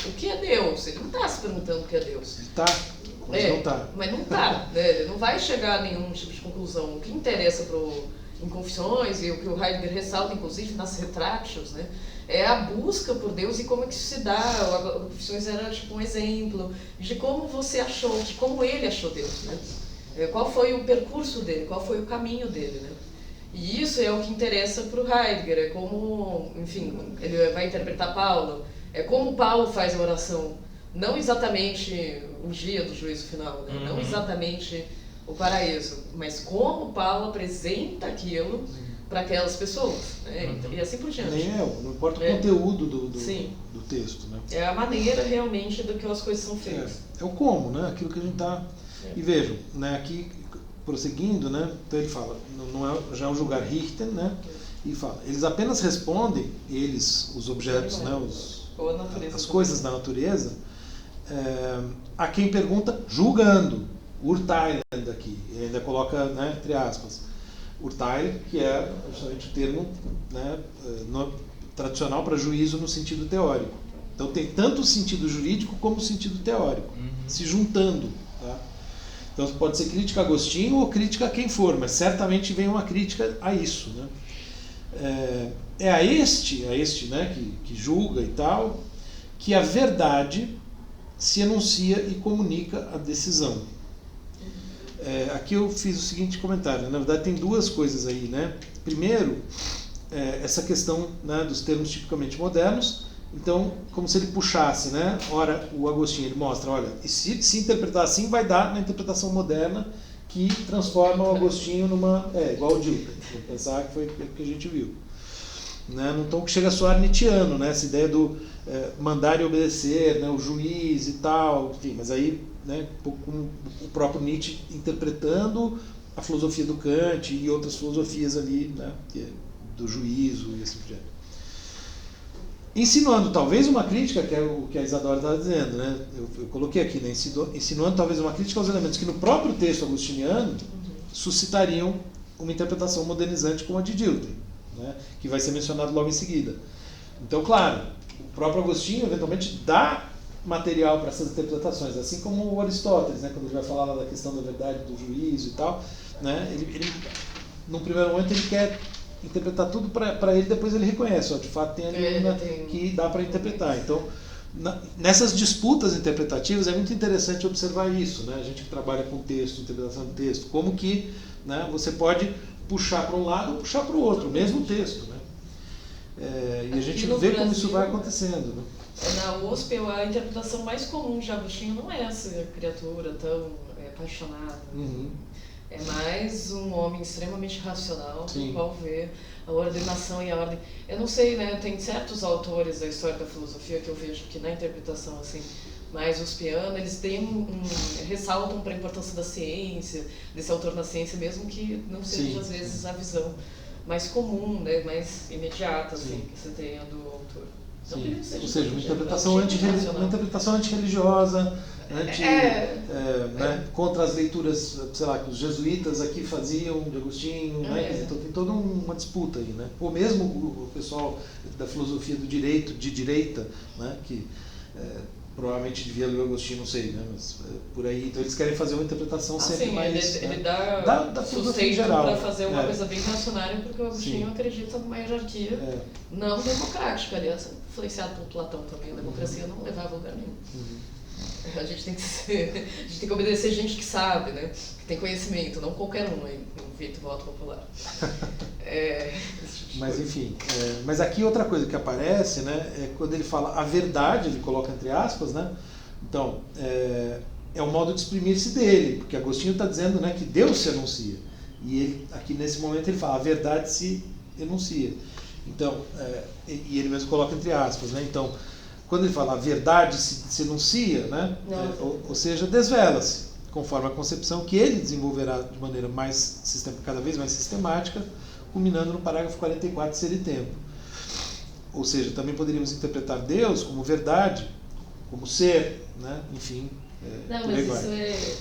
o que é Deus. Ele não está se perguntando o que é Deus. Ele está, mas não está. Mas não está, né? Ele não vai chegar a nenhum tipo de conclusão. O que interessa em Confissões, e o que o Heidegger ressalta, inclusive, nas Retráctios, né, é a busca por Deus e como é que isso se dá. A Confissões era tipo um exemplo de como você achou, de como ele achou Deus, né? Qual foi o percurso dele, qual foi o caminho dele, né? E isso é o que interessa para o Heidegger, é como, enfim, ele vai interpretar Paulo, é como Paulo faz a oração, não exatamente o dia do juízo final, né? Não exatamente o paraíso, mas como Paulo apresenta aquilo para aquelas pessoas, né? E assim por diante. Não importa o conteúdo do texto, né? É a maneira realmente do que as coisas são feitas. É o como, né? Aquilo que a gente está... E vejam, né? Aqui, prosseguindo, né? Então ele fala, não é, já é um julgar Richter, né? E fala, eles apenas respondem, os objetos, né? As coisas da natureza, a quem pergunta julgando, urteilen aqui, ele ainda coloca, né, entre aspas, urteilen, que é justamente o termo, né, tradicional para juízo no sentido teórico. Então tem tanto o sentido jurídico como o sentido teórico, se juntando. Tá? Então pode ser crítica a Agostinho ou crítica a quem for, mas certamente vem uma crítica a isso. Né? A este, né, que julga e tal, que a verdade se enuncia e comunica a decisão. Aqui eu fiz o seguinte comentário, na verdade tem duas coisas aí, né? Primeiro, essa questão, né, dos termos tipicamente modernos. Então, como se ele puxasse, né? Ora, o Agostinho ele mostra, olha, e se interpretar assim vai dar na interpretação moderna, que transforma o Agostinho numa... igual o Dilthey. Vamos pensar que foi o que a gente viu. Né? Num tom que chega a soar nietzschiano, né? Essa ideia do mandar e obedecer, né? O juiz e tal, enfim, mas aí, né? Com o próprio Nietzsche interpretando a filosofia do Kant e outras filosofias ali, né? Do juízo e assim por diante. Insinuando talvez uma crítica, que é o que a Isadora está dizendo, né? Eu coloquei aqui, né? Insinuando talvez uma crítica aos elementos que no próprio texto agostiniano suscitariam uma interpretação modernizante como a de Dilthey, né? Que vai ser mencionado logo em seguida. Então, claro, o próprio Agostinho eventualmente dá material para essas interpretações, assim como o Aristóteles, né? Quando ele vai falar lá da questão da verdade do juízo e tal, né? Ele num primeiro momento ele quer interpretar tudo para ele, depois ele reconhece, ó, de fato tem ali uma que dá para interpretar. Então, nessas disputas interpretativas é muito interessante observar isso, né? A gente que trabalha com texto, interpretação de texto, como que, né, você pode puxar para um lado ou puxar para o outro, o mesmo texto, né? E a gente vê como isso vai acontecendo, né? Na USP, a interpretação mais comum de Agostinho não é essa criatura tão apaixonada. Uhum. É mais um homem extremamente racional, Sim. no qual vê a ordenação e a ordem. Eu não sei, né? Tem certos autores da história da filosofia que eu vejo que na interpretação assim mais uspiana, eles ressaltam para a importância da ciência, desse autor na ciência, mesmo que não seja, às vezes, a visão mais comum, né? Mais imediata, assim, que você tenha do autor. Então, ou seja, uma interpretação antirreligiosa, né, contra as leituras, sei lá, que os jesuítas aqui faziam de Agostinho, né? Então tem toda uma disputa aí, né? Ou mesmo o pessoal da filosofia do direito, de direita, né, que provavelmente devia ler o Agostinho, não sei, né, mas por aí, então eles querem fazer uma interpretação sempre mais... Ele né, dá sustento para fazer uma É. coisa bem racionária, porque o Agostinho acredita numa hierarquia não democrática, aliás, influenciado por Platão também. A democracia não levava a lugar nenhum. A gente tem que obedecer gente que sabe, né? Que tem conhecimento, não qualquer um aí, no feito voto popular. Mas enfim, mas aqui outra coisa que aparece, né, é quando ele fala a verdade, ele coloca entre aspas, né? Então, é o modo de exprimir-se dele, porque Agostinho está dizendo, né, que Deus se anuncia. E ele, aqui nesse momento ele fala, a verdade se enuncia. Então, e ele mesmo coloca entre aspas, né? Então, quando ele fala a verdade se enuncia, né? Ou seja, desvela-se, conforme a concepção que ele desenvolverá de maneira cada vez mais sistemática, culminando no parágrafo 44 de Ser e Tempo. Ou seja, também poderíamos interpretar Deus como verdade, como ser, né? Enfim. Não, mas isso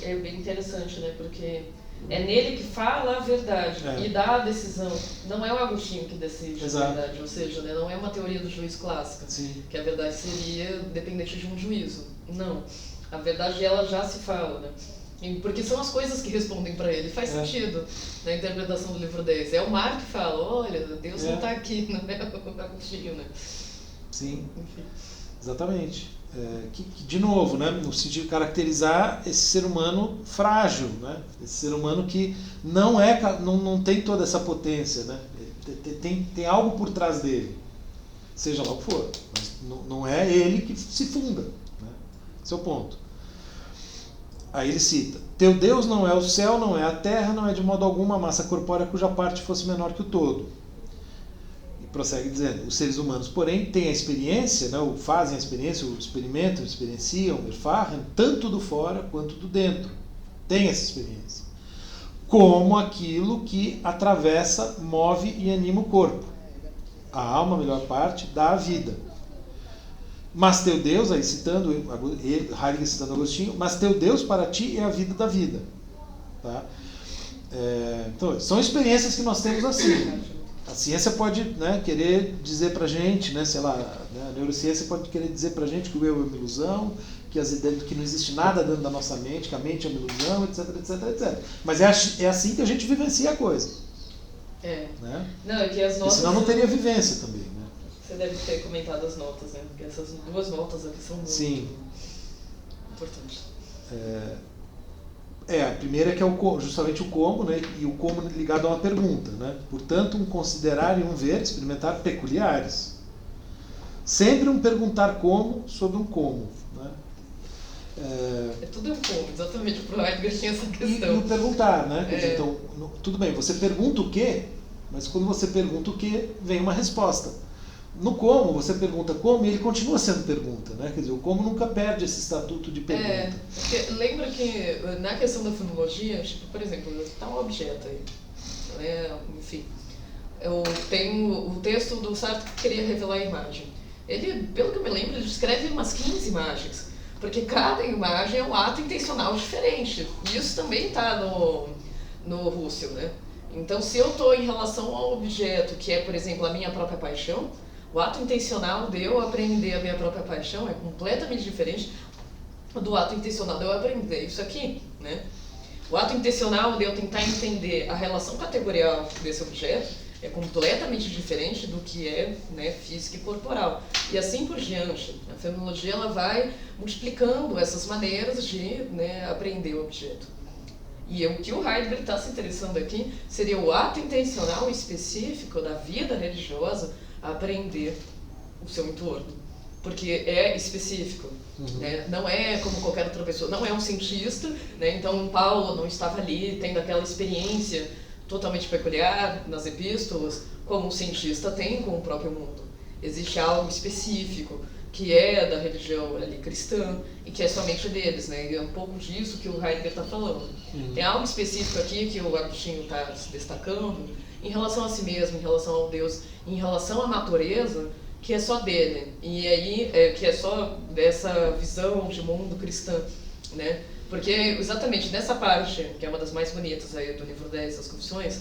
é bem interessante, né? Porque é nele que fala a verdade e dá a decisão. Não é o Agostinho que decide a verdade, ou seja, né, não é uma teoria do juiz clássica, que a verdade seria dependente de um juízo. Não, a verdade ela já se fala, né? Porque são as coisas que respondem para ele. Faz sentido na interpretação do livro 10. É o mar que fala, olha, Deus não está aqui, não é o Agostinho, né? Sim, enfim. Exatamente. Que, de novo, né, no sentido de caracterizar esse ser humano frágil, né? Esse ser humano que não tem toda essa potência, né? Tem algo por trás dele, seja lá o que for, mas não é ele que se funda, né? Esse é o ponto. Aí ele cita, teu Deus não é o céu, não é a terra, não é de modo algum uma massa corpórea cuja parte fosse menor que o todo. Prossegue dizendo, os seres humanos, porém, têm a experiência, né, ou fazem a experiência, ou experimentam, experienciam, erfahren, tanto do fora quanto do dentro. Tem essa experiência. Como aquilo que atravessa, move e anima o corpo. A alma, a melhor parte, dá a vida. Mas teu Deus, aí citando, Heidegger citando Agostinho, mas teu Deus para ti é a vida da vida. Tá? Então, são experiências que nós temos assim. A ciência pode, né, querer dizer pra gente, né, sei lá, né, a neurociência pode querer dizer pra gente que o eu é uma ilusão, que as ideias, que não existe nada dentro da nossa mente, que a mente é uma ilusão, etc, etc, etc. Mas é assim que a gente vivencia a coisa. Né? Não, é que as notas... E senão não teria vivência também, né? Você deve ter comentado as notas, né? Porque essas duas notas aqui são muito importantes. A primeira que é justamente o como, né? E o como ligado a uma pergunta, né? Portanto, um considerar e um ver, experimentar peculiares. Sempre um perguntar como sobre um como, né? É tudo um ponto, exatamente, para o Heidegger tinha essa E questão. o perguntar, né? Quer dizer, É. então, tudo bem, você pergunta o quê, mas quando você pergunta o quê, vem uma resposta. No como, você pergunta como e ele continua sendo pergunta, né? Quer dizer, o como nunca perde esse estatuto de pergunta. Porque lembra que na questão da fenomenologia, tipo, por exemplo, está um objeto aí, né? Enfim, eu tenho o texto do Sartre que queria revelar a imagem. Ele, pelo que eu me lembro, ele descreve umas 15 imagens, porque cada imagem é um ato intencional diferente. E isso também está no Russell, né? Então, se eu estou em relação ao objeto, que é, por exemplo, a minha própria paixão, o ato intencional de eu aprender a minha própria paixão é completamente diferente do ato intencional de eu aprender isso aqui, né? O ato intencional de eu tentar entender a relação categorial desse objeto é completamente diferente do que é, né, física e corporal. E assim por diante. A fenomenologia ela vai multiplicando essas maneiras de, né, aprender o objeto. E o que o Heidegger está se interessando aqui seria o ato intencional específico da vida religiosa a aprender o seu entorno. Porque é específico, né? Não é como qualquer outra pessoa, não é um cientista, né? Então Paulo não estava ali tendo aquela experiência totalmente peculiar nas epístolas, como um cientista tem com o próprio mundo. Existe algo específico que é da religião ali cristã e que é somente deles, né? E é um pouco disso que o Heidegger está falando. Tem algo específico aqui que o Agostinho está se destacando em relação a si mesmo, em relação ao Deus, em relação à natureza, que é só dele. E aí, que é só dessa visão de mundo cristã, né? Porque exatamente nessa parte, que é uma das mais bonitas aí do livro 10 das Confissões,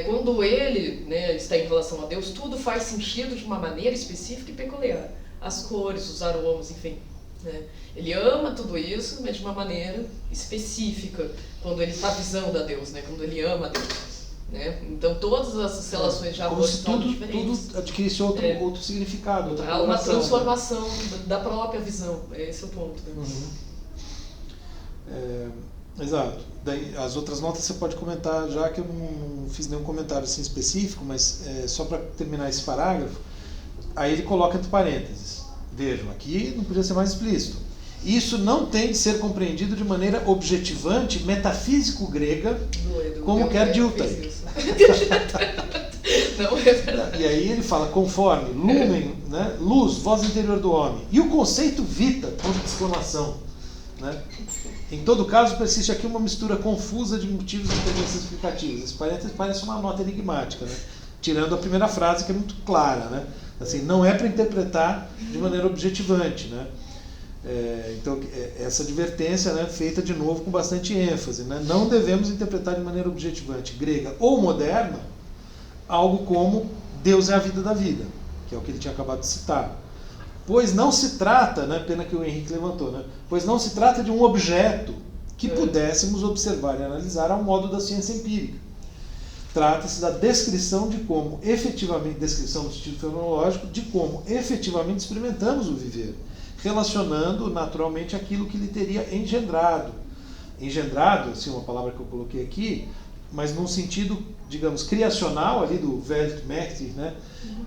quando ele, né, está em relação a Deus, tudo faz sentido de uma maneira específica e peculiar. As cores, os aromas, enfim. Né? Ele ama tudo isso, mas de uma maneira específica, quando ele está visando a Deus, né? Quando ele ama a Deus. Né? Então todas essas relações de amor estão diferentes. Tudo adquirisse outro significado, outra Há uma coloração, transformação da própria visão. Esse é o ponto. Né? Exato. Daí, as outras notas você pode comentar, já que eu não fiz nenhum comentário assim específico, mas só para terminar esse parágrafo, aí ele coloca entre parênteses. Vejam, aqui não podia ser mais explícito. Isso não tem de ser compreendido de maneira objetivante, metafísico-grega, como quer Dilthey. Não é verdade. E aí ele fala, conforme, lumen, né, luz, voz interior do homem. E o conceito vita, ponto de exclamação. Né? Em todo caso, persiste aqui uma mistura confusa de motivos e tendências explicativas. Esse parênteses parece uma nota enigmática, né? Tirando a primeira frase, que é muito clara. Né? Assim, não é para interpretar de maneira objetivante. Né? Então, essa advertência, né, feita de novo com bastante ênfase. Né? Não devemos interpretar de maneira objetivante, grega ou moderna, algo como Deus é a vida da vida, que é o que ele tinha acabado de citar. Pois não se trata, né, pena que o Henrique levantou, né, pois não se trata de um objeto que pudéssemos observar e analisar ao modo da ciência empírica. Trata-se da descrição de como efetivamente, descrição no sentido fenomenológico, de como efetivamente experimentamos o viver, relacionando naturalmente aquilo que lhe teria engendrado. Engendrado, assim, uma palavra que eu coloquei aqui, mas num sentido, digamos, criacional, ali do Weltmächtig, né?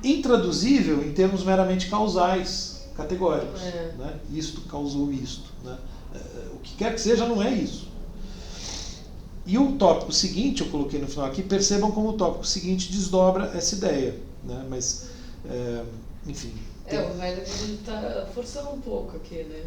Intraduzível em termos meramente causais, categóricos. Né? Isto causou isto. Né? O que quer que seja não é isso. E o tópico seguinte, eu coloquei no final aqui, percebam como o tópico seguinte desdobra essa ideia. Né? Mas, enfim... O Heidegger está forçando um pouco aqui, né?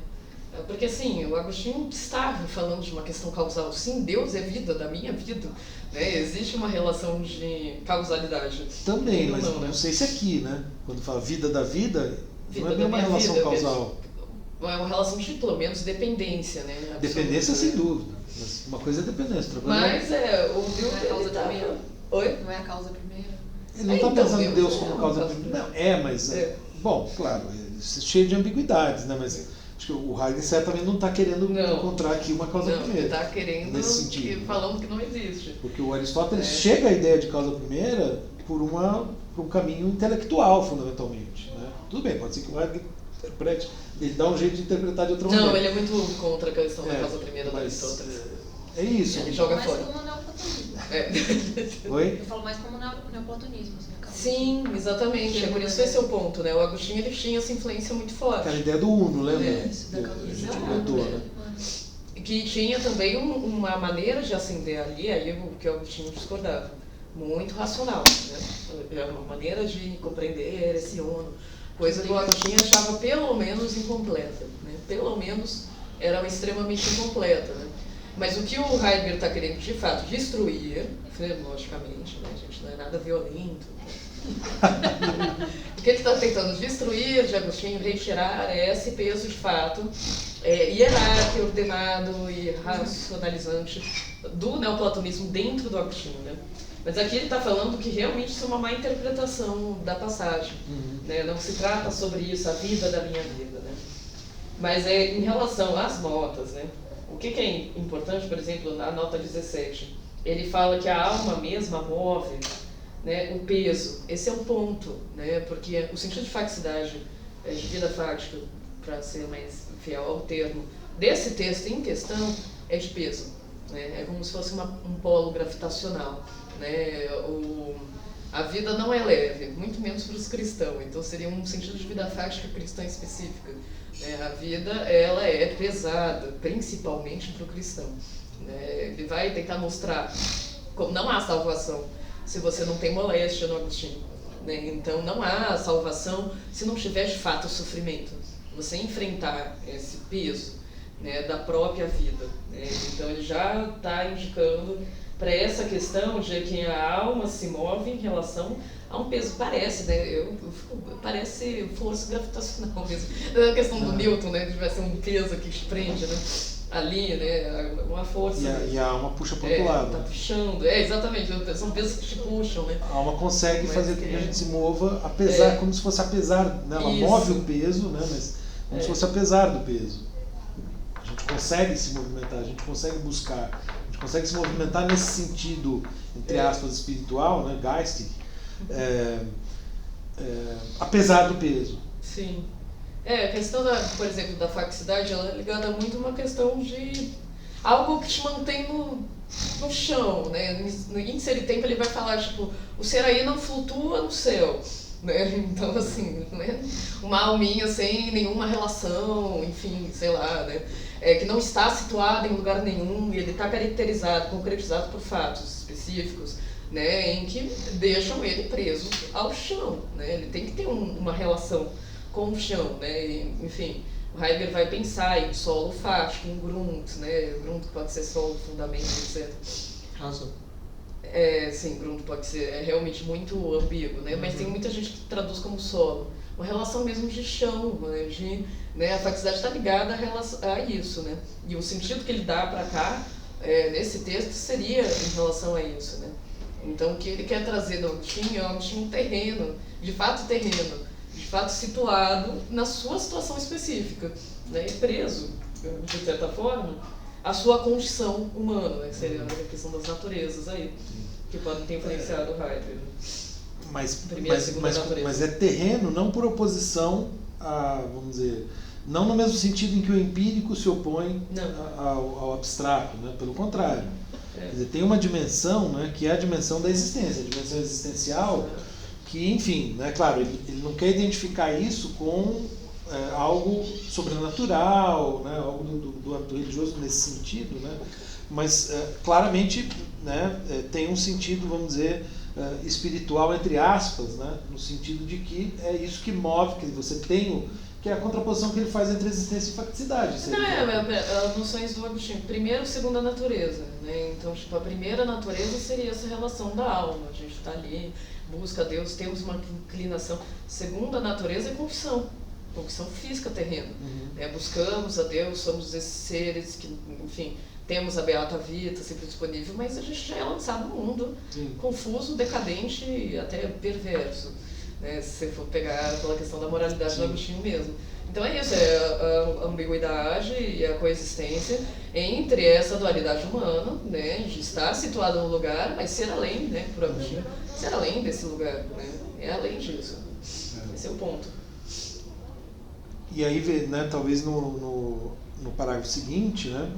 Porque assim, o Agostinho estava falando de uma questão causal. Sim, Deus é vida da minha vida. Né? Existe uma relação de causalidade. Também, mas não sei se aqui, né? Quando fala vida da vida, não é bem uma relação causal. É uma relação de, pelo menos, dependência, né? Dependência, sem dúvida. Mas uma coisa é dependência, outra coisa mas o Deus não é a causa primeira. Oi? Não é a causa primeira. Ele não está pensando em Deus como causa primeira. Não, mas... Bom, claro, cheio de ambiguidades, né? Mas acho que o Heidegger certamente não está querendo encontrar aqui uma causa primeira. Ele está querendo, falando que não existe. Porque o Aristóteles chega à ideia de causa primeira por um caminho intelectual, fundamentalmente. Né? Tudo bem, pode ser que o Heidegger interprete, ele dá um jeito de interpretar de outra maneira. Não, ele é muito contra a questão da causa primeira do Aristóteles. É isso. Ele joga fora. Mas como não Oi? Eu falo mais como neoplatonismo, assim, acaba. Sim, exatamente. É por isso esse é o ponto, né? O Agostinho ele tinha essa influência muito forte. Aquela ideia do uno, lembra? Isso, da A camisa. gente comentou, né? Que tinha também uma maneira de acender ali, aí o que o Agostinho discordava, muito racional, né? É uma maneira de compreender esse uno, coisa que o Agostinho achava pelo menos incompleta, né? Pelo menos era extremamente incompleta, né? Mas o que o Heidegger está querendo de fato destruir, logicamente, né? A gente não é nada violento, o que ele está tentando destruir de Agostinho, retirar é esse peso de fato hierárquico, ordenado e racionalizante do neoplatonismo dentro do Agostinho, né? Mas aqui ele está falando que realmente isso é uma má interpretação da passagem, né? Não se trata sobre isso, a vida da minha vida, né? Mas em relação às notas, né? O que é importante, por exemplo, na nota 17, ele fala que a alma mesma move, né, o peso. Esse é um ponto, né? Porque o sentido de faticidade, de vida fática, para ser mais fiel ao termo, desse texto em questão é de peso, né? É como se fosse um polo gravitacional, né? A vida não é leve, muito menos para os cristãos, então seria um sentido de vida fática cristã específica, né? A vida ela é pesada, principalmente para o cristão, né? Ele vai tentar mostrar como não há salvação se você não tem moléstia no Agostinho, né? Então não há salvação se não tiver de fato sofrimento. Você enfrentar esse peso, né, da própria vida, né? Então ele já está indicando para essa questão de que a alma se move em relação a um peso. Parece, né? Parece força gravitacional mesmo. É a questão do Newton, né? Que vai ser um peso que te prende, né? Ali, né? Uma força. E a alma puxa para o outro lado. Tá puxando. Exatamente. São pesos que te puxam, né? A alma consegue fazer com que a gente se mova, apesar, como se fosse apesar, né? Ela move o peso, né? Mas como se fosse apesar do peso. A gente consegue se movimentar, a gente consegue buscar, a gente consegue se movimentar nesse sentido, entre aspas, espiritual, né? Geistig, apesar do peso. Sim. A questão, por exemplo, da faticidade, ela é ligada muito a uma questão de algo que te mantém no chão, né? Em Ser e Tempo ele vai falar, tipo, o ser aí não flutua no céu, né? Então, assim, né? Uma alminha sem nenhuma relação, enfim, sei lá, né? Que não está situado em lugar nenhum e ele está caracterizado, concretizado por fatos específicos, né? Em que deixam ele preso ao chão, né? Ele tem que ter uma relação com o chão, né? E, enfim, o Heidegger vai pensar em solo fático, em Grund, né? Grund pode ser solo, fundamento, etc. Razão. Sim, Grund pode ser realmente muito ambíguo, né? Mas tem muita gente que traduz como solo. Uma relação mesmo de chão, né? A faticidade está ligada a isso, né? E o sentido que ele dá para cá, nesse texto, seria em relação a isso, né? Então, o que ele quer trazer do Agostinho é um terreno, de fato situado na sua situação específica, né? E preso, de certa forma, a sua condição humana, né? Que seria a questão das naturezas aí, que podem ter influenciado o Heidegger. Mas é terreno não por oposição a, vamos dizer, não no mesmo sentido em que o empírico se opõe ao abstrato, né? Pelo contrário. Quer dizer, tem uma dimensão, né, que é a dimensão da existência, a dimensão existencial, que, enfim, né, claro, ele não quer identificar isso com algo sobrenatural, né, algo do ato religioso nesse sentido, né, mas claramente, né, tem um sentido, vamos dizer, espiritual, entre aspas, né, no sentido de que é isso que move, que você tem que é a contraposição que ele faz entre existência e faticidade. As noções do Agostinho. Primeiro, segunda natureza, né? Então, tipo, a primeira natureza seria essa relação da alma. A gente está ali, busca Deus, temos uma inclinação. Segunda natureza é confissão física terrena. Buscamos a Deus, somos esses seres que, enfim, temos a beata vida sempre disponível, mas a gente já é lançado no mundo confuso, decadente e até perverso, né? Se você for pegar pela questão da moralidade do Agostinho mesmo. Então é isso, a ambiguidade e a coexistência entre essa dualidade humana, né, de estar situado no lugar, mas ser além, né, por Agostinho, ser além desse lugar, né, é além disso. Esse é o ponto. E aí, né, talvez no parágrafo seguinte, né,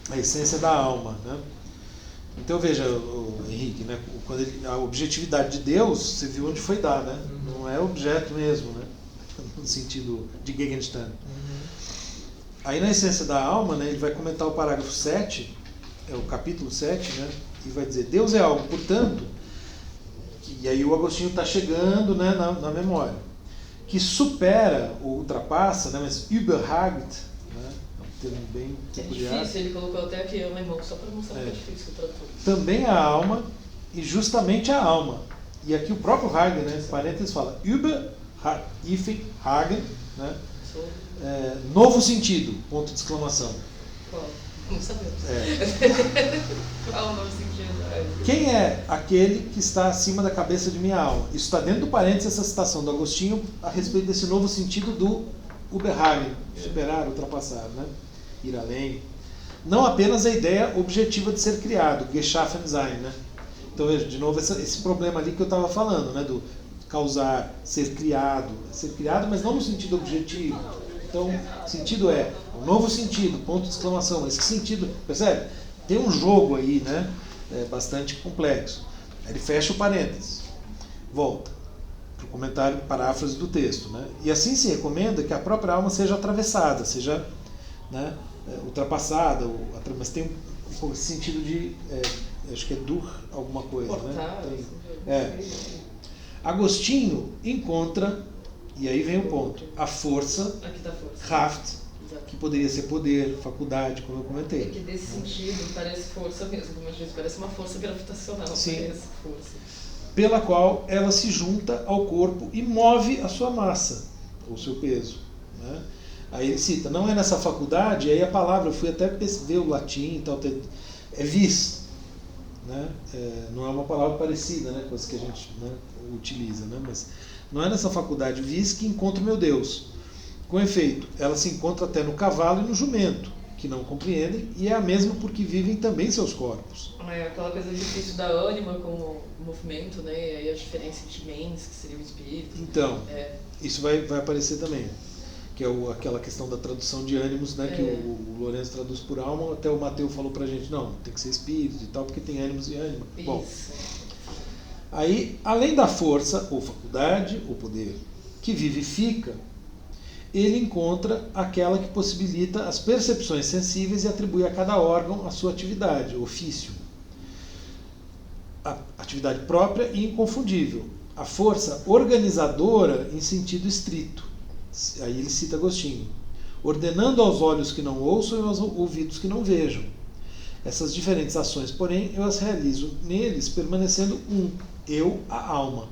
a essência da alma, né, Então veja, Henrique, né? A objetividade de Deus, você viu onde foi dada, né? Não é objeto mesmo, né? No sentido de Gegenstand. Aí na essência da alma, né, ele vai comentar o parágrafo 7, é o capítulo 7, né, e vai dizer, Deus é algo, portanto, e aí o Agostinho está chegando, né, na memória, que supera ou ultrapassa, né, mas überragt, né, é um termo bem peculiar. É difícil, ele colocou até aqui o alemão, só para mostrar que é difícil o tradutor. Também a alma, e justamente a alma. E aqui o próprio Hegel, né, parênteses, fala, überhagen, né, novo sentido, ponto de exclamação. Qual? Não sabemos. Qual o novo sentido? Quem é aquele que está acima da cabeça de minha alma? Isso está dentro do parênteses, essa citação do Agostinho a respeito desse novo sentido do Überhagen, superar, ultrapassar, né? Ir além. Não apenas a ideia objetiva de ser criado, geschaffen sein, né? Então veja, de novo, esse problema ali que eu estava falando, né? Do causar, ser criado, mas não no sentido objetivo. Então, o sentido é um novo sentido, ponto de exclamação. Esse sentido, percebe? Tem um jogo aí, né? Bastante complexo. Ele fecha o parênteses, volta para o comentário, paráfrase do texto, né? E assim se recomenda que a própria alma seja atravessada, seja, né, ultrapassada, mas tem um sentido de, acho que é dur alguma coisa, portar, né? Agostinho encontra, e aí vem o ponto, a força, Kraft, que poderia ser poder, faculdade, como eu comentei. É que desse sentido parece força mesmo, como eu disse, parece uma força gravitacional. Sim. Parece força. Pela qual ela se junta ao corpo e move a sua massa, ou seu peso, né? Aí ele cita, não é nessa faculdade, aí a palavra, eu fui até ver o latim e tal, é vis, né? Não é uma palavra parecida, né, com as que a gente, né, utiliza, né? Mas não é nessa faculdade vis que encontro meu Deus. Com efeito, ela se encontra até no cavalo e no jumento, que não compreendem, e é a mesma porque vivem também seus corpos. É aquela coisa difícil da ânima com o movimento, né? E aí a diferença de mens, que seria o espírito. Então, isso vai aparecer também, que é aquela questão da tradução de ânimos, né? Que o Lourenço traduz por alma, até o Mateus falou pra gente, não, tem que ser espírito e tal, porque tem ânimos e ânima. Isso. Bom, aí, além da força, ou faculdade, ou poder, que vivifica, ele encontra aquela que possibilita as percepções sensíveis e atribui a cada órgão a sua atividade, ofício. A atividade própria e inconfundível. A força organizadora em sentido estrito. Aí ele cita Agostinho. Ordenando aos olhos que não ouçam e aos ouvidos que não vejam. Essas diferentes ações, porém, eu as realizo neles, permanecendo um. Eu, a alma.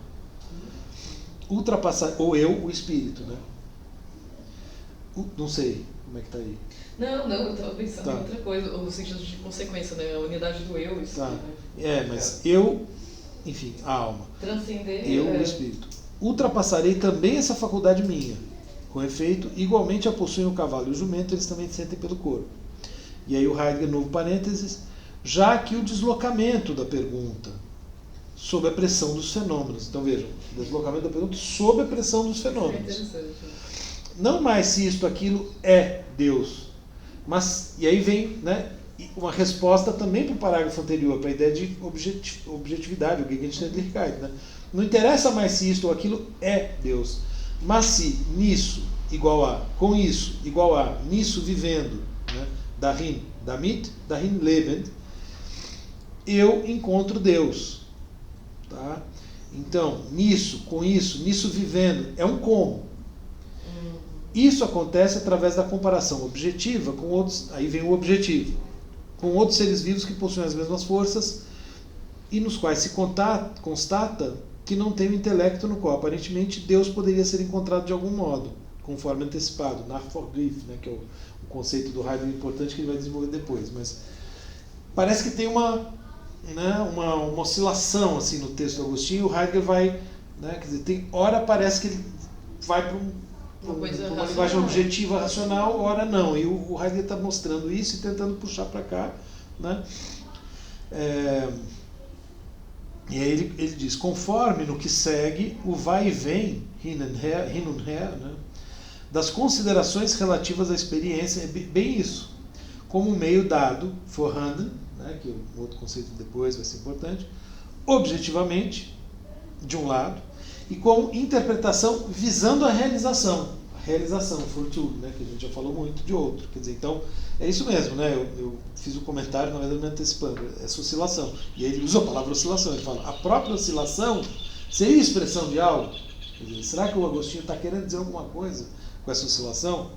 Ultrapassar, ou eu, o espírito, né? Não sei como é que está aí. Não, eu estava pensando em outra coisa, o sentido de consequência, né? A unidade do eu, isso. Tá. Né? Mas eu, enfim, a alma. Transcender. Eu, o espírito. Ultrapassarei também essa faculdade minha. Com efeito, igualmente a possuem o cavalo e o jumento, eles também sentem pelo corpo. E aí o Heidegger, novo parênteses, já que o deslocamento da pergunta sob a pressão dos fenômenos. Então vejam, deslocamento da pergunta sob a pressão dos fenômenos. É interessante. Não mais se isto, aquilo é Deus. Mas, e aí vem, né, uma resposta também para o parágrafo anterior, para a ideia de objetividade, o Gegenständlichkeit, né? Não interessa mais se isto ou aquilo é Deus. Mas se nisso igual a, com isso igual a, nisso vivendo, né, darin, damit, darin lebend, eu encontro Deus. Tá? Então, nisso, com isso, nisso vivendo, é um como. Isso acontece através da comparação objetiva com outros, aí vem o objetivo, com outros seres vivos que possuem as mesmas forças e nos quais se constata que não tem o intelecto no qual aparentemente Deus poderia ser encontrado de algum modo, conforme antecipado, Nachforgriff, né, que é o conceito do Heidegger importante que ele vai desenvolver depois, mas parece que tem uma oscilação assim no texto do Agostinho, o Heidegger vai, né, quer dizer, tem hora parece que ele vai para uma linguagem objetiva, racional, ora não. E o Heidegger está mostrando isso e tentando puxar para cá, né? E aí ele diz, conforme no que segue o vai e vem, hin und her, né, das considerações relativas à experiência, é bem isso, como um meio dado, vorhanden, né, que o outro conceito depois vai ser importante, objetivamente, de um lado, e com interpretação visando a realização, fortune, né, que a gente já falou muito, de outro. Quer dizer, então, é isso mesmo, né? Eu fiz o comentário, na verdade, me antecipando, essa oscilação. E aí ele usa a palavra oscilação, ele fala, a própria oscilação seria expressão de algo? Quer dizer, será que o Agostinho está querendo dizer alguma coisa com essa oscilação?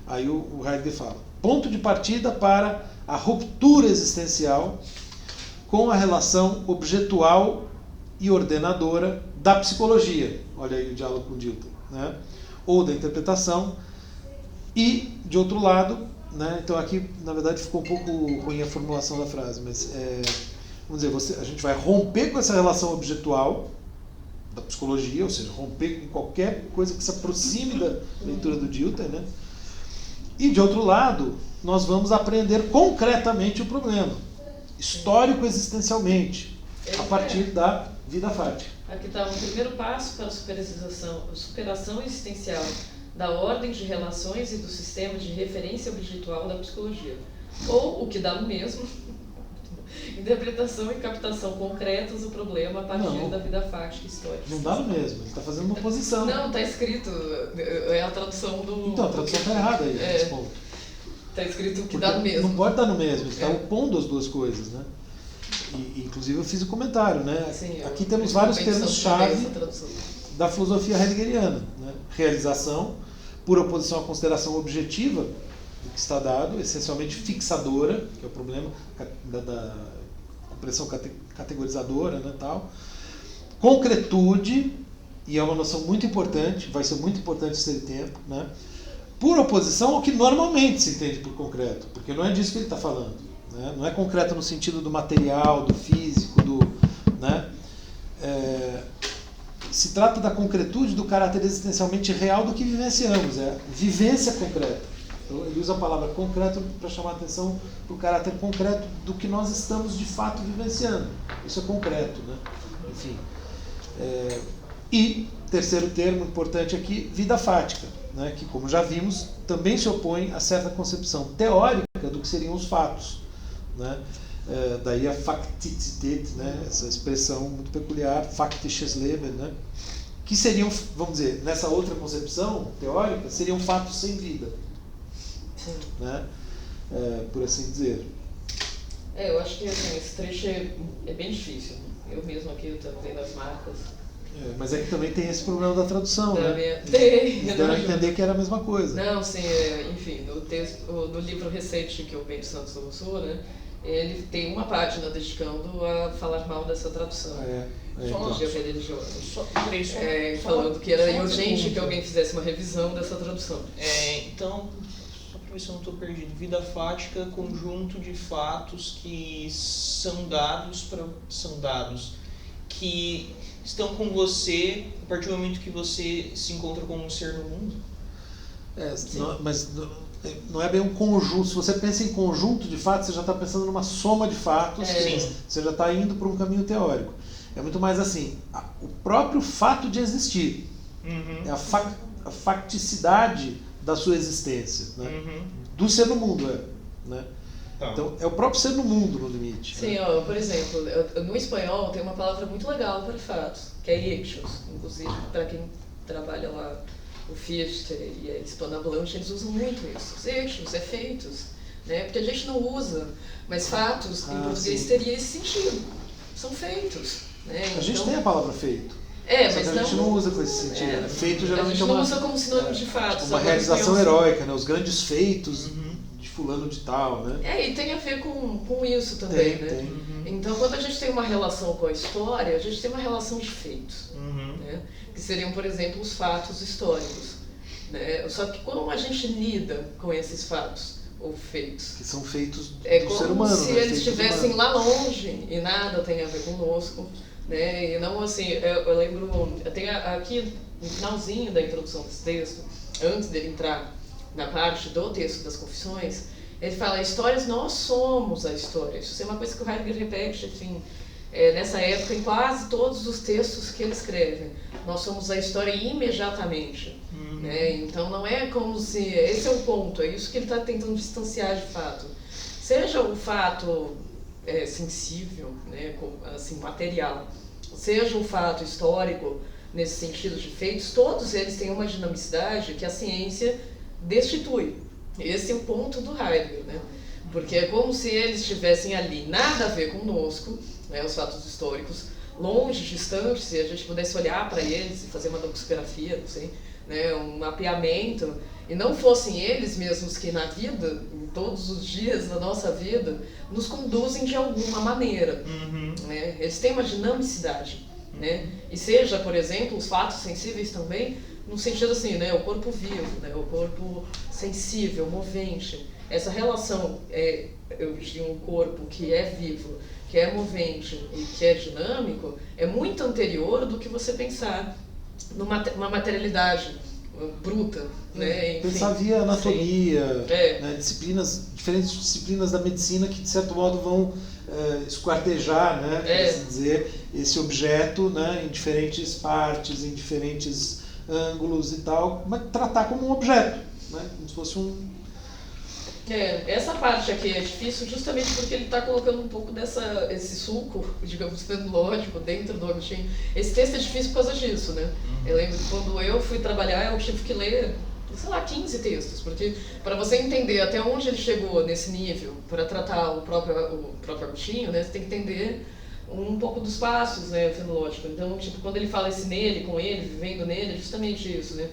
Aí o Heidegger fala, ponto de partida para a ruptura existencial com a relação objetual e ordenadora da psicologia. Olha aí o diálogo com Dilthey, né? Ou da interpretação. E, de outro lado, né? Então aqui, na verdade, ficou um pouco ruim a formulação da frase, mas, vamos dizer, a gente vai romper com essa relação objetual da psicologia, ou seja, romper com qualquer coisa que se aproxime da leitura do Dilthey, né? E, de outro lado, nós vamos aprender concretamente o problema, histórico-existencialmente, a partir da vida fática. Aqui está o primeiro passo para a superação existencial da ordem de relações e do sistema de referência objetual da psicologia. Ou, o que dá no mesmo, interpretação e captação concretas do problema a partir da vida fática histórica. Não dá no mesmo, ele está fazendo uma oposição. Não, está escrito, é a tradução do... Então, a tradução está errada aí, nesse ponto. Está escrito que dá no mesmo. Não pode dar no mesmo, ele está opondo as duas coisas, né? E, inclusive eu fiz o comentário, né? Sim, aqui temos vários termos-chave da filosofia heideggeriana, né? Realização, por oposição à consideração objetiva do que está dado, essencialmente fixadora, que é o problema da compreensão categorizadora, né, tal. Concretude, e é uma noção muito importante, vai ser muito importante se ter tempo, né? Por oposição ao que normalmente se entende por concreto, porque não é disso que ele está falando, né? Não é concreto no sentido do material, do físico, né? Se trata da concretude do caráter existencialmente real do que vivenciamos, é vivência concreta. Então, ele usa a palavra concreto para chamar a atenção para o caráter concreto do que nós estamos de fato vivenciando. Isso é concreto, né? Enfim. E, terceiro termo importante aqui, vida fática, né? Que, como já vimos, também se opõe a certa concepção teórica do que seriam os fatos, né? Daí a Faktizität, né? Essa expressão muito peculiar, faktisches Leben, né? Que seriam, vamos dizer, nessa outra concepção teórica, seriam fatos sem vida. Sim. Né? Por assim dizer. Eu acho que assim, esse trecho é bem difícil. Eu mesmo aqui estou vendo as marcas. Mas é que também tem esse problema da tradução, né? Tem. Deram a entender que era a mesma coisa. Não, sim, enfim, no livro recente que o Bento Santos lançou, né? Ele tem uma página dedicando a falar mal dessa tradução. Falando que era urgente que alguém fizesse uma revisão dessa tradução. Então, só para ver se eu não estou perdido, vida fática, conjunto de fatos que são dados, que estão com você a partir do momento que você se encontra como um ser no mundo. Mas não é bem um conjunto. Se você pensa em conjunto de fatos, você já está pensando numa soma de fatos, você já está indo para um caminho teórico. É muito mais assim, o próprio fato de existir, é a facticidade da sua existência, né? Do ser no mundo, né? Então, é o próprio ser no mundo, no limite. Sim, né? por exemplo, no espanhol tem uma palavra muito legal para fatos, que é hechos. Inclusive, para quem trabalha lá, o Fichte e a Hispano-Blanche, eles usam muito isso. Os hechos, feitos, né? Porque a gente não usa, mas fatos, em português, teria esse sentido. São feitos. Né? A gente tem a palavra feito. Mas a gente não usa com esse sentido. Feito geralmente a gente não usa como sinônimo de fatos. Uma realização heróica, né? Os grandes feitos de fulano de tal, né? E tem a ver com isso também, né? Tem. Então, quando a gente tem uma relação com a história, a gente tem uma relação de feitos, né? Que seriam, por exemplo, os fatos históricos, né? Só que como a gente lida com esses fatos ou feitos? Que são feitos do como ser humano, se né? eles estivessem lá longe e nada tem a ver conosco, né? E não assim, eu lembro, eu tenho aqui no finalzinho da introdução desse texto, antes dele entrar na parte do texto das Confissões, ele fala, histórias, nós somos a história. Isso é uma coisa que o Heidegger repete, enfim, nessa época, em quase todos os textos que ele escreve. Nós somos a história imediatamente. Né? Então não é como se... Esse é o ponto, é isso que ele está tentando distanciar de fato. seja o fato sensível, né, assim, material, seja o fato histórico, nesse sentido de feitos, todos eles têm uma dinamicidade que a ciência destitui. Esse é o ponto do Heidegger, né? Porque é como se eles estivessem ali, nada a ver conosco, né, os fatos históricos, longe, distantes, se a gente pudesse olhar para eles e fazer uma doxografia, não sei, né, um mapeamento, e não fossem eles mesmos que na vida, em todos os dias da nossa vida, nos conduzem de alguma maneira. Né? Eles têm uma dinamicidade. Né? E seja, por exemplo, os fatos sensíveis também, no sentido assim, né, o corpo vivo, né, o corpo sensível, movente. Essa relação de um corpo que é vivo, que é movente e que é dinâmico, é muito anterior do que você pensar numa materialidade bruta, né? Enfim, pensar via anatomia, né, diferentes disciplinas da medicina que de certo modo vão esquartejar, né, por assim dizer, esse objeto, né, em diferentes partes, em diferentes ângulos e tal, mas tratar como um objeto, né, como se fosse um... essa parte aqui é difícil justamente porque ele está colocando um pouco esse suco, digamos, fenológico dentro do Agostinho. Esse texto é difícil por causa disso, né? Eu lembro que quando eu fui trabalhar, eu tive que ler, sei lá, 15 textos, porque para você entender até onde ele chegou nesse nível, para tratar o próprio Agostinho, né, você tem que entender um pouco dos passos, né, fenológicos. Então, tipo, quando ele fala esse nele, com ele, vivendo nele, é justamente isso, né?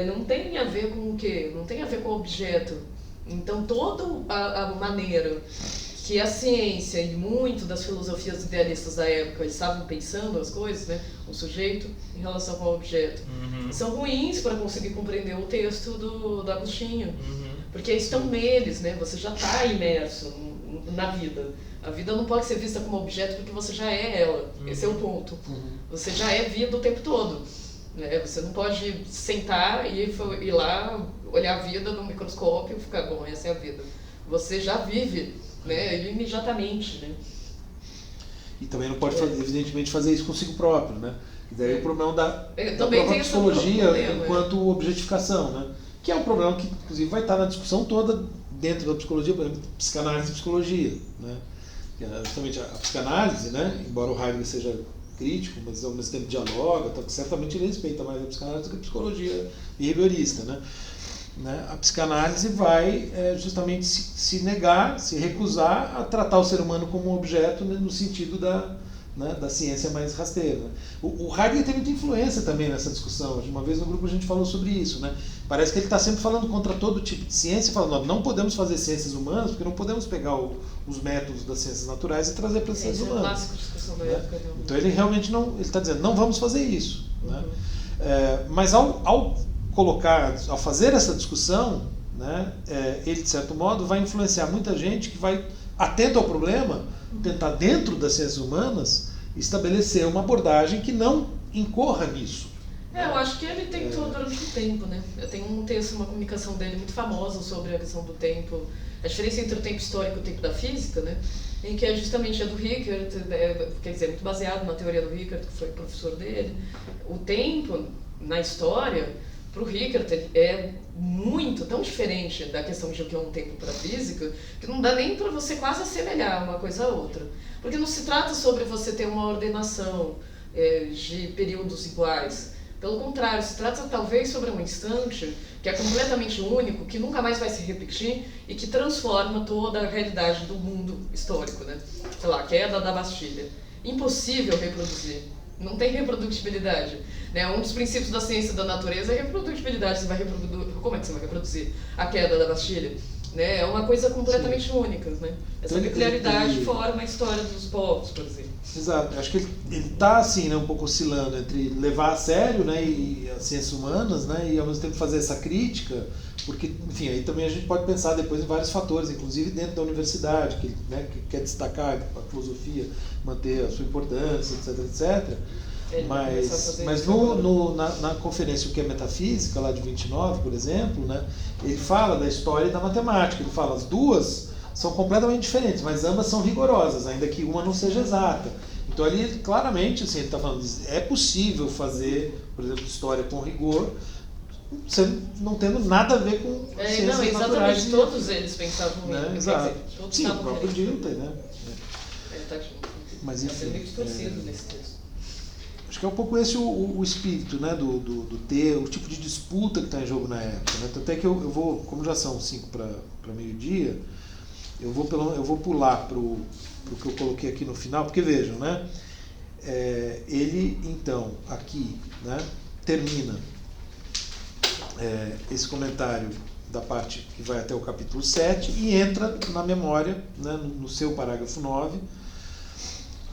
Não tem a ver com o quê? Não tem a ver com o objeto. Então, toda a maneira que a ciência e muito das filosofias idealistas da época estavam pensando as coisas, né, o sujeito em relação ao objeto, são ruins para conseguir compreender o texto do Agostinho, porque estão neles, né, você já está imerso na vida. A vida não pode ser vista como objeto porque você já é ela, esse é o ponto. Você já é vida o tempo todo. Você não pode sentar e ir lá, olhar a vida no microscópio e ficar, bom, essa é a vida. Você já vive, né, imediatamente. Né? E também não pode, evidentemente, fazer isso consigo próprio. Né? E daí o problema da também própria psicologia problema, enquanto objetificação. Né? Que é um problema que, inclusive, vai estar na discussão toda dentro da psicologia, por exemplo, psicanálise e psicologia. Né? Que é justamente a psicanálise, né? Embora o Heidegger seja crítico, mas ao mesmo tempo dialoga, então, certamente ele respeita mais a psicanálise do que a psicologia behaviorista, né? A psicanálise vai justamente se negar, se recusar a tratar o ser humano como um objeto, né, no sentido da ciência mais rasteira. Né? O Heidegger tem muita influência também nessa discussão. Uma vez no grupo a gente falou sobre isso. Né? Parece que ele está sempre falando contra todo tipo de ciência, falando não podemos fazer ciências humanas porque não podemos pegar os métodos das ciências naturais e trazer para as ciências humanas. Discussão da época, então ele realmente não, ele está dizendo não vamos fazer isso. Né? Mas ao fazer essa discussão, né, ele de certo modo vai influenciar muita gente que vai, atento ao problema, tentar dentro das ciências humanas estabelecer uma abordagem que não incorra nisso. Eu acho que ele tentou durante um tempo, né? Eu tenho um texto, uma comunicação dele muito famosa sobre a questão do tempo, a diferença entre o tempo histórico e o tempo da física, né? Em que é justamente a do Rickert, quer dizer, muito baseado na teoria do Rickert, que foi professor dele. O tempo na história, para o Rickert, é muito, tão diferente da questão de o que é um tempo para a física, que não dá nem para você quase assemelhar uma coisa a outra. Porque não se trata sobre você ter uma ordenação de períodos iguais. Pelo contrário, se trata talvez sobre um instante que é completamente único, que nunca mais vai se repetir e que transforma toda a realidade do mundo histórico, né? Sei lá, a queda da Bastilha. Impossível reproduzir. Não tem reprodutibilidade. Né? Um dos princípios da ciência da natureza é a reprodutibilidade. Como é que você vai reproduzir a queda da Bastilha? Né? É uma coisa completamente única. Né? Essa peculiaridade forma a história dos povos, por exemplo. Exato. Acho que ele está assim, né, um pouco oscilando entre levar a sério, né, e as ciências humanas, né, e ao mesmo tempo fazer essa crítica, porque, enfim, aí também a gente pode pensar depois em vários fatores, inclusive dentro da universidade, que quer destacar a filosofia, manter a sua importância, etc, etc. Mas na conferência O que é Metafísica, lá de 29, por exemplo, né, ele fala da história e da matemática. Ele fala as duas são completamente diferentes, mas ambas são rigorosas, ainda que uma não seja exata. Então ali, claramente, assim, ele está falando, é possível fazer, por exemplo, história com rigor, não tendo nada a ver com ciências não, naturais. exatamente, todos eles pensavam Né? em. Exato. Quer dizer, todos Sim, o estavam próprio querendo. Dilthey, né? Mas Tá sendo enfim. meio distorcido nesse texto. Acho que é um pouco esse o espírito, né, do ter, o tipo de disputa que está em jogo na época. Né? Tanto é que eu vou, como já são 5 para meio-dia, eu vou pular para o que eu coloquei aqui no final, porque vejam, né? Ele, então, aqui, né, termina esse comentário da parte que vai até o capítulo 7 e entra na memória, né, no seu parágrafo 9,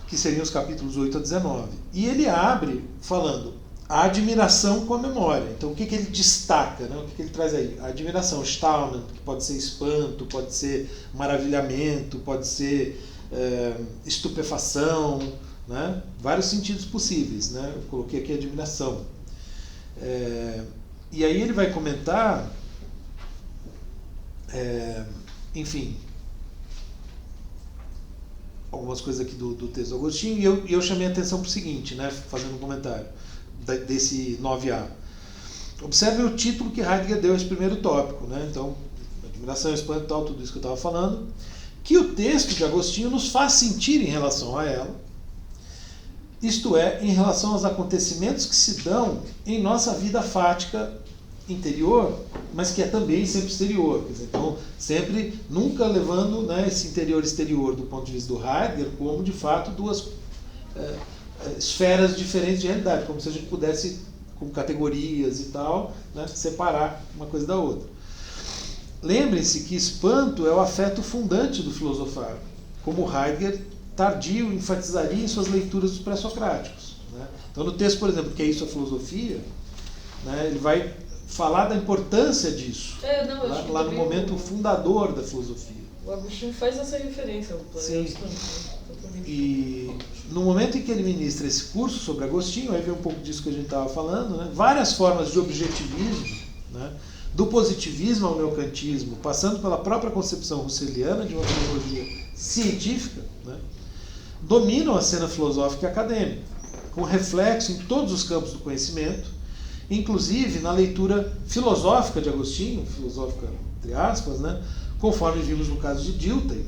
que seriam os capítulos 8 a 19. E ele abre falando a admiração com a memória. Então, o que ele destaca? Né? O que ele traz aí? A admiração, Staunen, que pode ser espanto, pode ser maravilhamento, pode ser estupefação, né? Vários sentidos possíveis. Né? Eu coloquei aqui admiração. E aí ele vai comentar, enfim, algumas coisas aqui do texto do Agostinho, e eu chamei a atenção para o seguinte, né, fazendo um comentário desse 9a. Observe o título que Heidegger deu a esse primeiro tópico, né? Então, admiração, espanto e tal, tudo isso que eu estava falando, que o texto de Agostinho nos faz sentir em relação a ela, isto é, em relação aos acontecimentos que se dão em nossa vida fática interior, mas que é também sempre exterior. Quer dizer, então, sempre, nunca levando, né, esse interior e exterior do ponto de vista do Heidegger como, de fato, duas esferas diferentes de realidade, como se a gente pudesse, com categorias e tal, né, separar uma coisa da outra. Lembrem-se que espanto é o afeto fundante do filosofar, como Heidegger tardio enfatizaria em suas leituras dos pré-socráticos. Né? Então, no texto, por exemplo, que é isso a filosofia, né, ele vai falar da importância disso, lá no momento fundador da filosofia. O Agostinho faz essa referência ao Sim. E no momento em que ele ministra esse curso sobre Agostinho, aí vem um pouco disso que a gente estava falando, né? Várias formas de objetivismo, né? Do positivismo ao neocantismo, passando pela própria concepção russeliana de uma filosofia científica, né? Dominam a cena filosófica e acadêmica, com reflexo em todos os campos do conhecimento, inclusive na leitura filosófica de Agostinho, filosófica entre aspas, né? Conforme vimos no caso de Dilthey,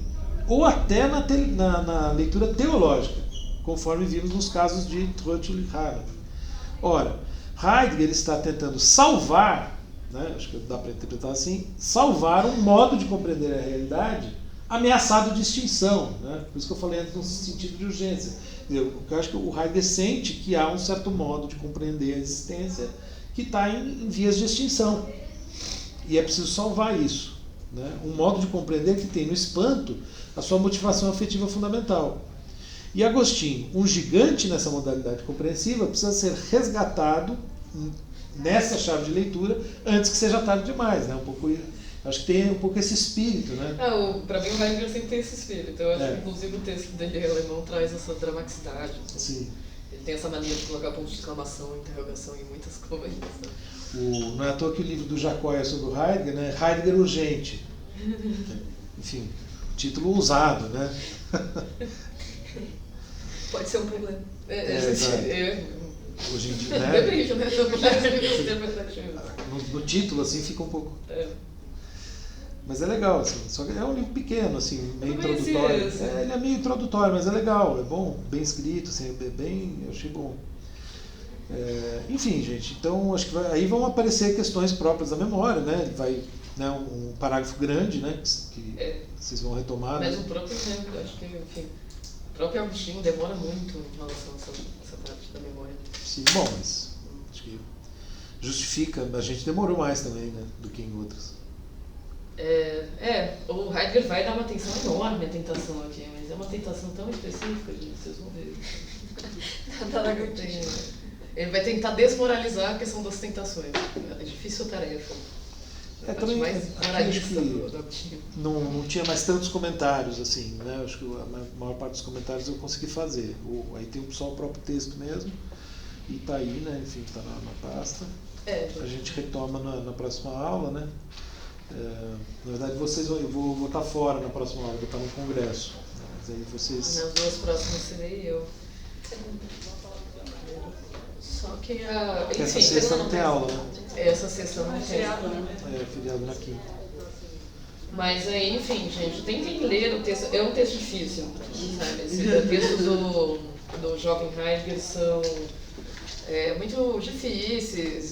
ou até na leitura teológica, conforme vimos nos casos de Trotl e Hamann. Ora, Heidegger está tentando salvar, né, acho que dá para interpretar assim, salvar um modo de compreender a realidade ameaçado de extinção. Né? Por isso que eu falei antes no sentido de urgência. Eu acho que o Heidegger sente que há um certo modo de compreender a existência que está em vias de extinção. E é preciso salvar isso. Né? Um modo de compreender que tem no espanto a sua motivação afetiva fundamental. E Agostinho, um gigante nessa modalidade compreensiva, precisa ser resgatado nessa chave de leitura antes que seja tarde demais. Né? Acho que tem um pouco esse espírito. Né? Para mim o Heidegger sempre tem esse espírito. Eu acho que inclusive o texto dele em alemão traz essa dramaticidade. Sim. Ele tem essa mania de colocar pontos de exclamação e interrogação em muitas coisas. Né? Não é à toa que o livro do Jacóia sobre o Heidegger, né? Heidegger urgente. Enfim, título ousado, né? Pode ser um problema. Hoje em dia, né? Depende, né? No título, assim, fica um pouco... Mas é legal, assim. Só que é um livro pequeno, assim, meio introdutório. Ele é meio introdutório, mas é legal, é bom, bem escrito, assim, eu achei bom. Enfim, gente, então acho que aí vão aparecer questões próprias da memória, né? Ele vai, né, um parágrafo grande, né? Que vocês vão retomar. Mas né? o próprio exemplo, acho que, enfim, o próprio Agostinho demora muito em relação a essa parte da memória. Sim, bom, mas acho que justifica, a gente demorou mais também, né? Do que em outras. O Heidegger vai dar uma atenção enorme à tentação aqui, mas é uma tentação tão específica, gente, vocês vão ver. Ele vai tentar desmoralizar a questão das tentações. É difícil a tarefa. Também mais moralista do não tinha mais tantos comentários, assim, né? Acho que a maior parte dos comentários eu consegui fazer. Aí tem só o próprio texto mesmo, e tá aí, né? Enfim, tá na pasta. A gente retoma na próxima aula, né? Na verdade, eu vou estar fora na próxima aula, vou estar no congresso. Mas aí vocês... Nas duas próximas serei eu. Só que porque Porque essa enfim, sexta não tem aula, né? essa sessão não tem. É feriado na quinta. Mas aí, enfim, gente, tentem ler o texto. É um texto difícil, sabe? Esses textos do Jovem Heidegger são muito difíceis.